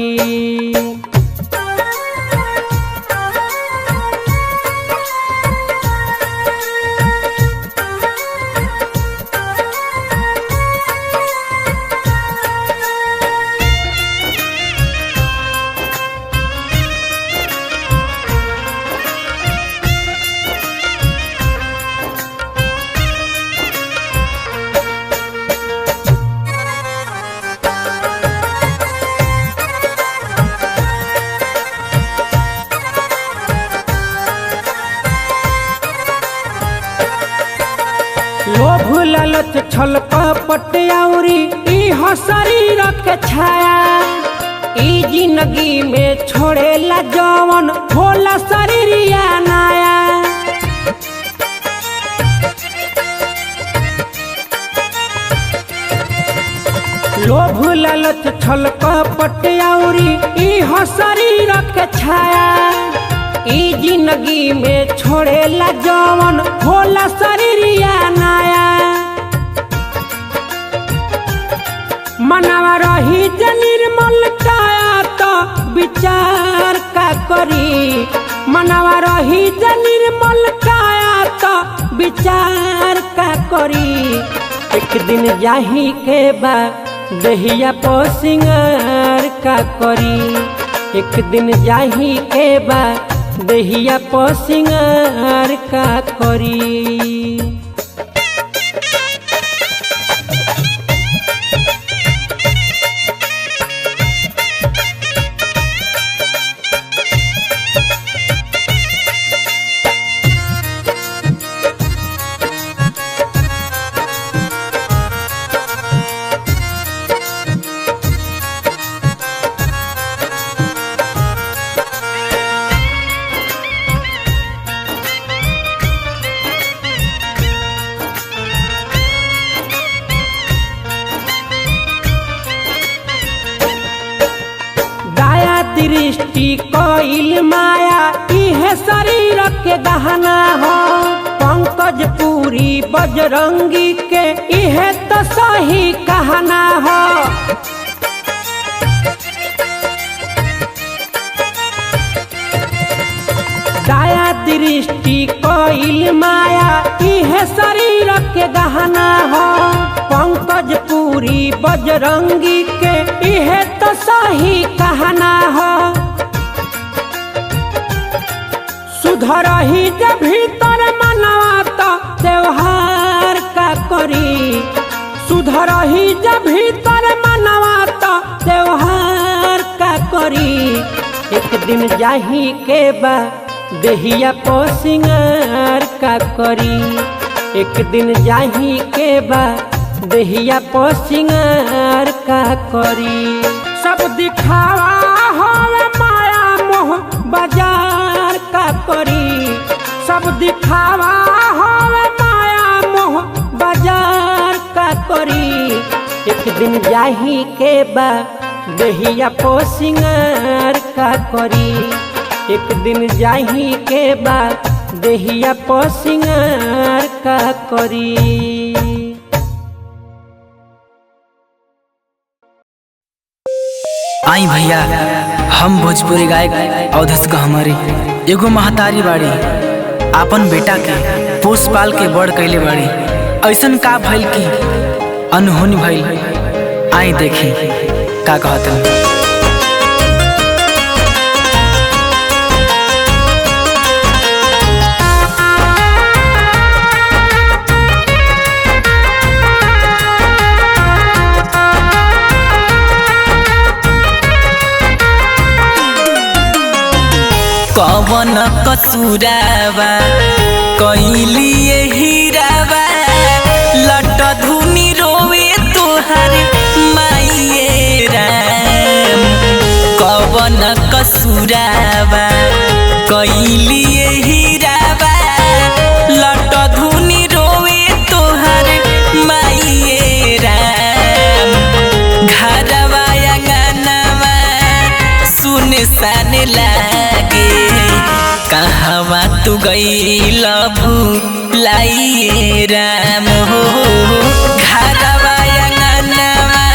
लोभ लालच छल कपट औरी इह शरीर के छाया ई जिंदगी में छोड़ेला जवन होला शरीरिया नाया लोभ लालच छल कपट औरी इह शरीर के छाया ई जिंदगी में छोड़ेला जवन होला शरीरिया नाया मनवा रही ज निर्मल काया तो विचार का करी मनवा रही ज निर्मल काया तो विचार का करी एक दिन जाही के बाद देहिया पसिंगार का करी एक दिन जाही के बाद देहिया पसिंगार का करी। दृष्टि कोइल माया इहे शरीर के गहना हो पंकज पूरी बजरंगी के इहे तो सही कहना हो सृष्टि कोइल माया इहे शरीर के गहना हो। पंकज पूरी बजरंगी के इहे तो सही कहना हो। सुधरही जब भीतर मनवा तो त्योहार का करी। सुधरही जब भीतर मनवा तो त्योहार का करी। एक दिन जाही के बा देहिया पो सिंगार का करी। एक दिन जाही के बा देहिया पो सिंगार का करी। सब दिखावा होवे माया मोह बाजार का करी। सब दिखावा होवे माया मोह बाजार का करी। एक दिन जाही के बा देहिया पो सिंगार का करी। एक दिन जाही के बा देहिया पो सिंगार का करी। आई भैया, हम भोजपुरी गायक अवधेश कहमरी एगो महतारी बाड़ी आपन बेटा के पोस पाल के बड़ कैले बाड़ी। ऐसन का भइल की अनहोनी भइल, आई देखी का कहत। कवन कसूरावा कैली हीरावा लट धुनी रोवे तोहर माइये राम। कवन कसूरावा कैली हीरावा लट धुनी रोवे तोहर माइये राम। घरवा अंगनवा सुनसान लागे कहवा तू गईल भुलाइए राम हो। घरवा अंगनवा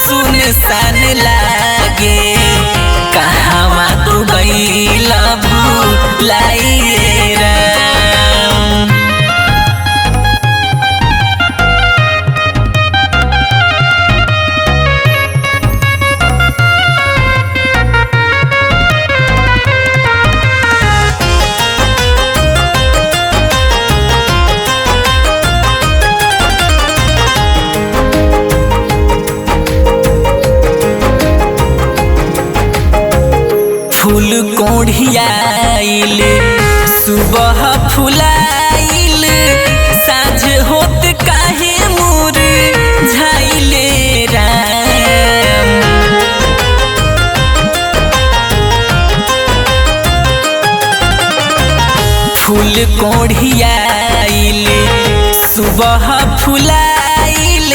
सुनसान लागे कहवा तू गईल भुलाइए राम। फूल कोढ़ियाइल सुबह फुलाइल साँझ होत काहे मोर झाइले राम। फूल कोढ़ियाइल सुबह फुलाइल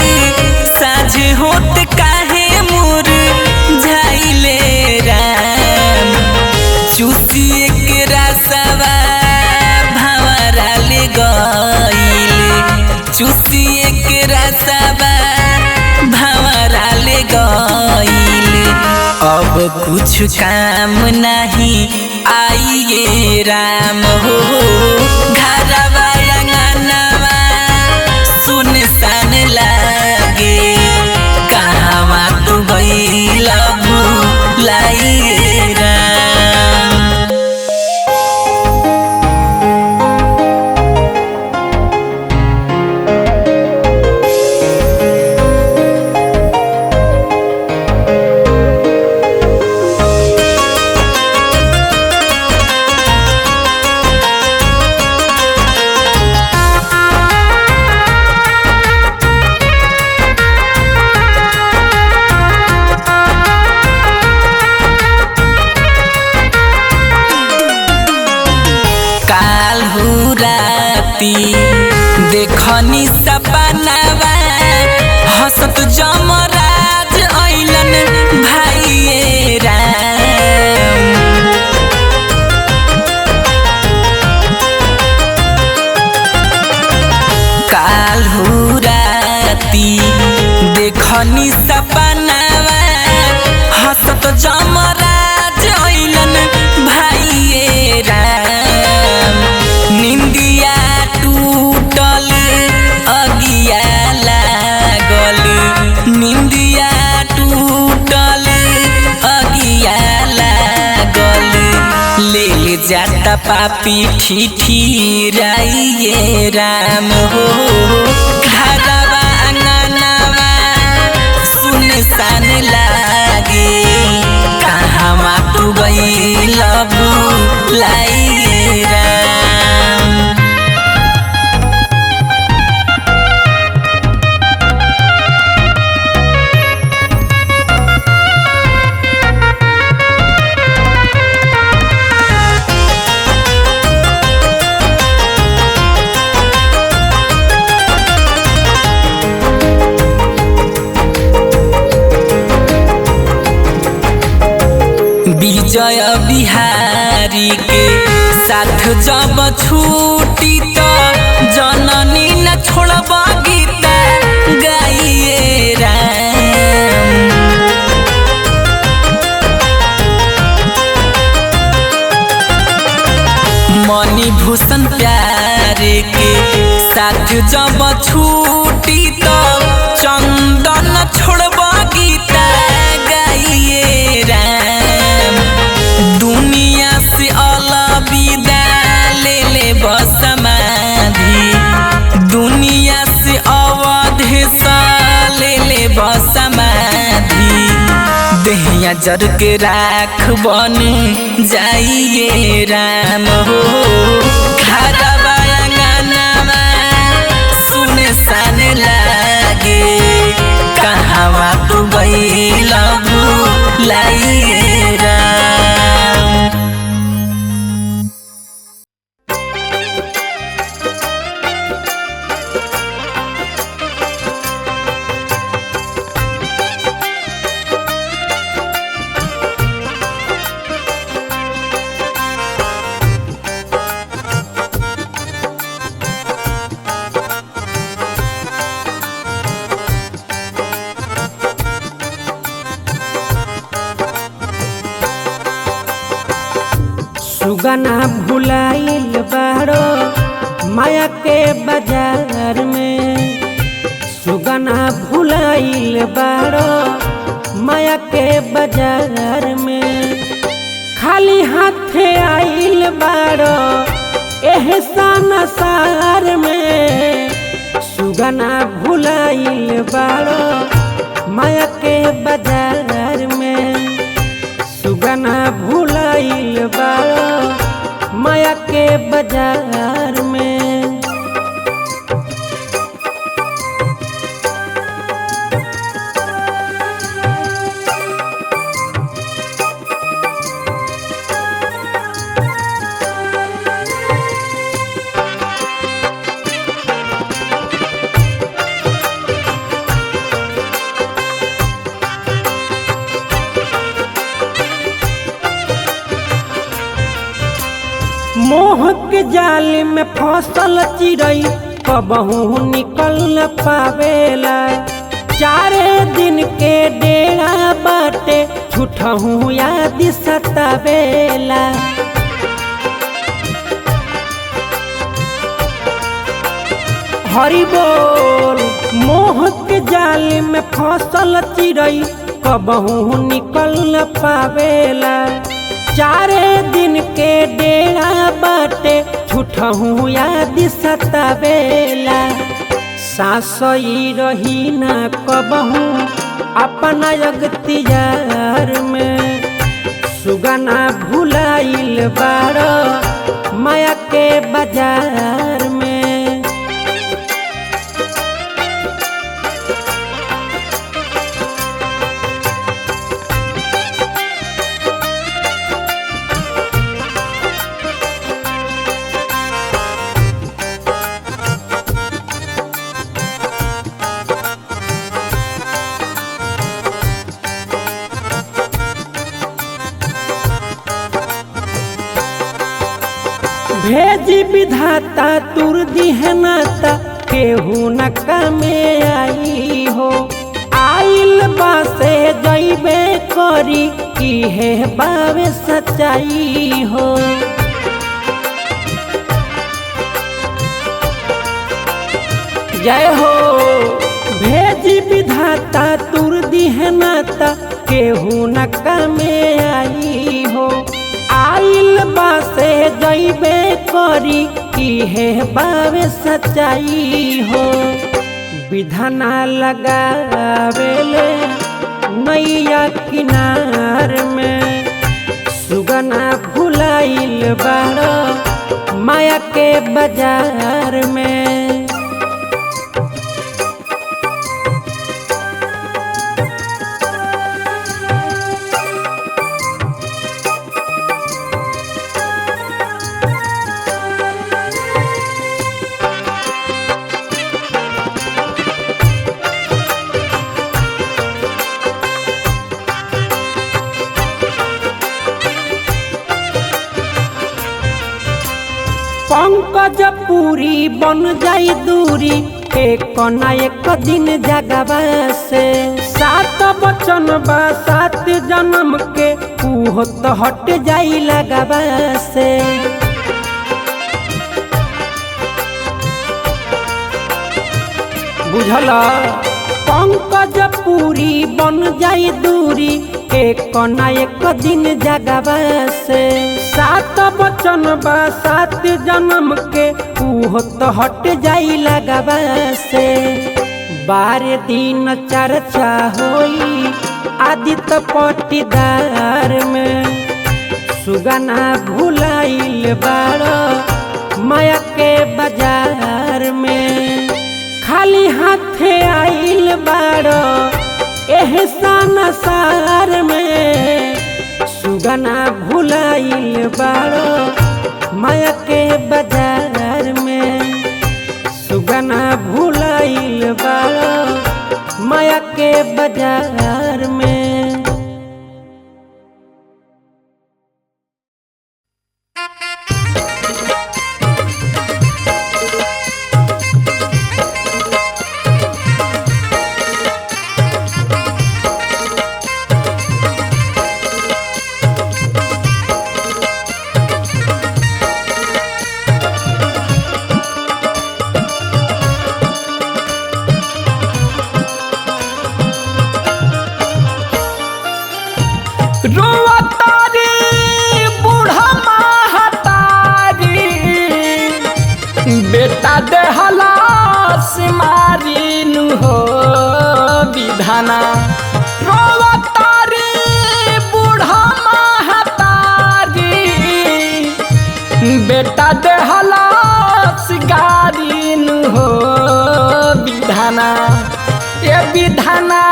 साँझ होत काहे मोर झाइले राम। चूसिए के रसवा भंवरा ले गईल। चूसिए के रसवा भंवरा ले गईल। अब कुछ काम नहीं आइए राम हो। घरवा अंगनवा सुनसान लागे कहवा तू गईल भुलाइए राम। देखनी सपनावा हसत जमराज ऐलन भाइये राम। काल्हू राती देखनी सपनावा हसत जमराज ऐलन भाइये राम। जाता पापी ठीठी राइए राम हो घरवा अंगनवा सुनसान लागे कहवा तू गइल बुलाइए राम। विजय बिहारी के साथ जब छूटी तो जननी न छोड़ब गीता गाइए राम। मणिभूषण प्यारे के साथ जब छूटी तो चंदन छोड़ब गीता गाइए राम। दुनिया से अलविदा ले ले समाधि दुनिया से अवधेश ले ले समाधि देहिया जर के राख बन जाइए राम हो घरवा अंगनवा सुनसान लागे कहवा तू गइल बुलाइए राम। सुगना भुलाइल बाड़ो माया के बाजार में सुगना भुलाइल बाड़ो माया के बाजार में खाली हाथे आइल बाड़ो एहसान सार में सुगना भुलाइल बाड़ो माया के बाजार में सुगना भुलाइल बाड़ो माया के बाजार में। मोह के जाल में फसल चिड़ई कबहू निकल न पावेला चारे दिन के डेरा बाटे झूठहू याद सतावेला। हरि बोल मोह के जाल में फसल चिड़ई कबहू निकल न पावेला चारे दिन के डेरा बाटे झूठहू याद सतावेला। सासई रही ना कबहू अपना अगतियार में सुगना भुलाइल बाड़ो माया के बाजार में। भेजी विधाता तुर दिहे नाता केहू न कमे आई हो आइल बासे जइबे करी इहे बावे सच्चाई हो। जय हो भेजी विधाता तुर दिहे नाता केहू न कमे आई हो आइल बासे इहे बावे सच्चाई हो। विधाना लगावेले नैया किनार में, सुगना भुलाइल बाड़ माया के बाजार में। पंकज पूरी बन जाई दूरी, एक ना एक दिन जगवा से। सात बचन बा सात जन्म के, उहो तो हट जाई लगवा से। बुझला पंकज पूरी बन जाई दूरी, एक ना एक दिन जगवा से। सात बचन बा सात जन्म के, उहो तो हट जाई लगवा से। 12 दिन चर्चा होई आदित्य पटीदार में, सुगना भुलाइल बाड़ माया के बाजार में। खाली हाथे आइल बाड़ एहसान सार में, सुगना भुलाइल बाड़ माया के बाजार में। सुगना भुलाइल बाड़ माया के बाजार में। रोवतारी बूढ़ा महतारी, बेटा देहला सिमारी नु हो विधाना। रोवतारी बूढ़ा महतारी, बेटा देहला सिगारी नु हो विधाना। ये विधाना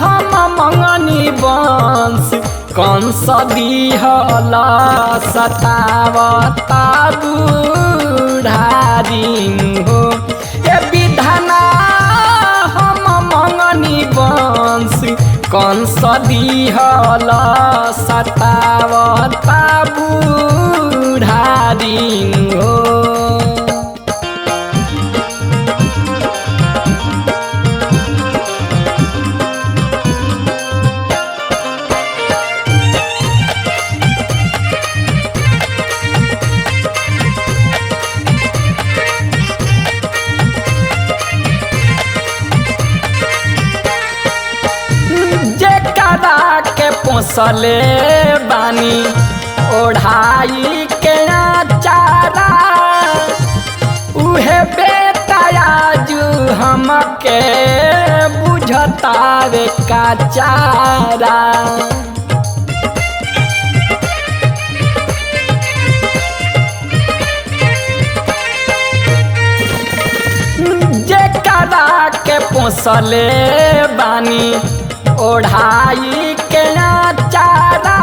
हम मंगनी वंश कंस दिहल सतावता बुढ़ारी हो। ये विधाना हम मंगनी वंश कंस दिहल सतावता बुढ़ारी हो। पोसले बानी ओढ़ाई के चारा, उहे बेटा आजू हमके बुझतावे का चारा। जेकरा के पोसले बानी ओढ़ाई के चारा,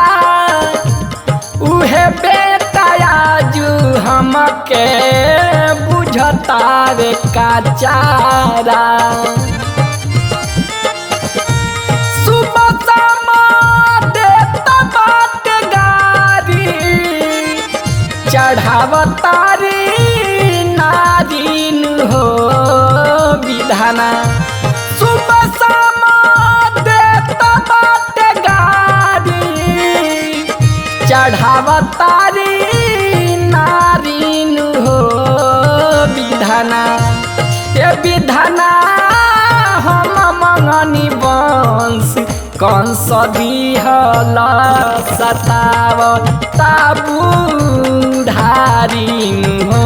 उहे बेटा आजू हमके बुझतावे का चारा। सुबह शाम देता बात गारी, चढ़ावतारी नारीन हो विधाना। सुबह शाम देता बात गारी, चढ़ावतारी नारीन हो विधाना। ये विधाना हम मंगनी वंश कंस दिहल सतावता बुढ़ारी हो।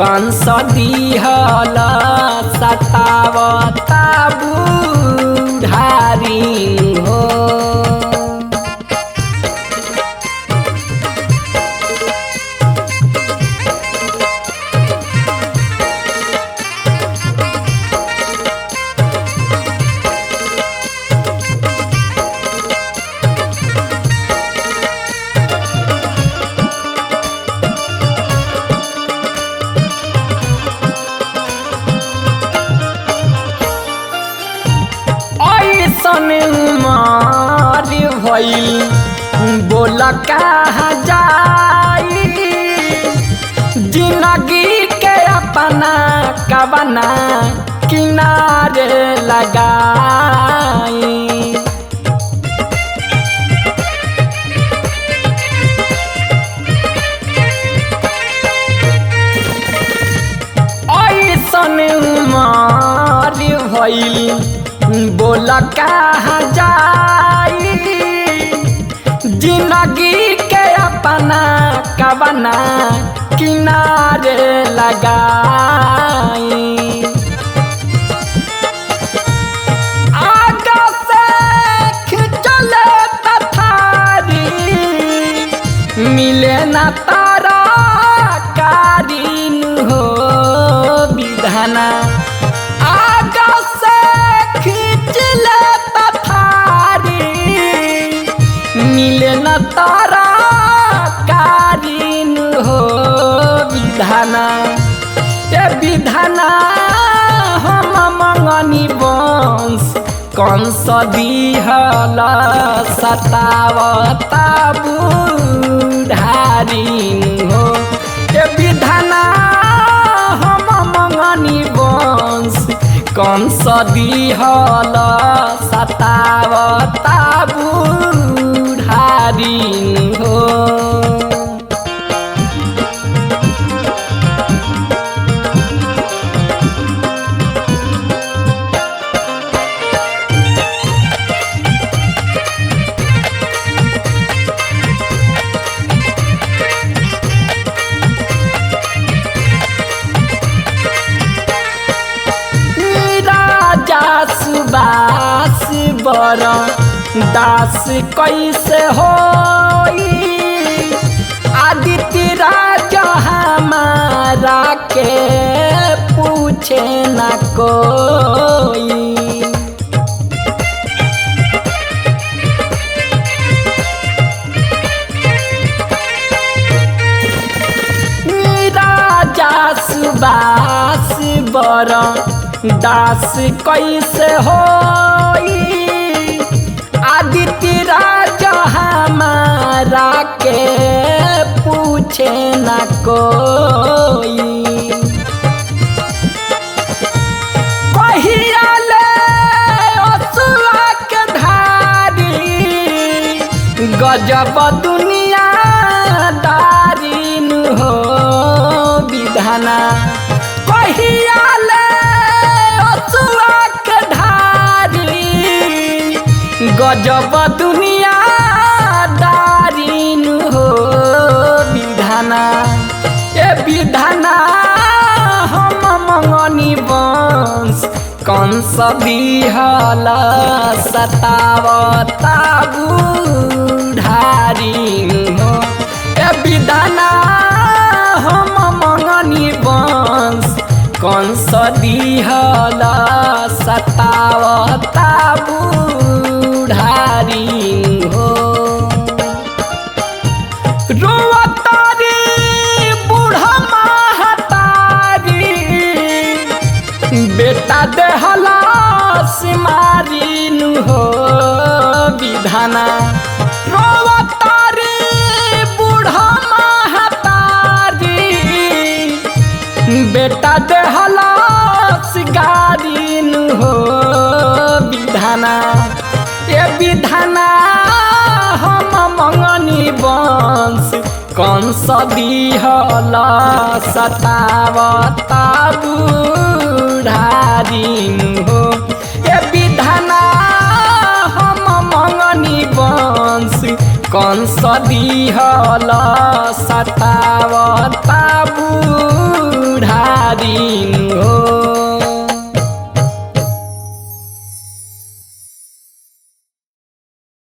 कंस दिहल सतावता बुढ़ारी हो। मार भइल बोल कहाँ जाई, जिंदगी के अपना कवना किनारे लगाई। ऐसन मार भइल बोल कहाँ जाई, जिंदगी के अपना कवना किनारे लगाई। आगा से खिंचल तथारी मिले न तारा कारीन हो विधाना। मिले न तारा कारीन हो विधाना। ये विधाना हम मंगनी वंश कंस दिहल सतावता बुढ़ारीन हो। ये विधाना हम मंगनी वंश कंस दिहल सतावता बुढ़ारीन हो। सुबास बर दास कैसे होई, आदित्य राजा हमारा के पूछे न कोई। राजा सुबास बर दास कैसे होई, आदित्य राजा हमारा के पूछे न कोई। कहिया ले असुआ के धारी गजब दुनिया दारीन हो विधाना। कहिया गजब दुनिया दारीन हो विधाना। ये विधाना हम मंगनी वंश कंस दिहल सतावता बुढ़ारीन हो। ये विधाना हम मंगनी वंश कंस दिहल सतावता बुढ़ारीन हो। रोवतारी बूढ़ा महतारी बेटा देहला सिमारीन हो विधाना। रोवतारी बूढ़ा महतारी बेटा देहला सिगारीन हो विधाना। ये विधाना हम मंगनी वंश कंस दिहल सतावता बुढ़ारीन हो। ये विधाना हम मंगनी वंश कंस दिहल सतावता बुढ़ारीन दिन हो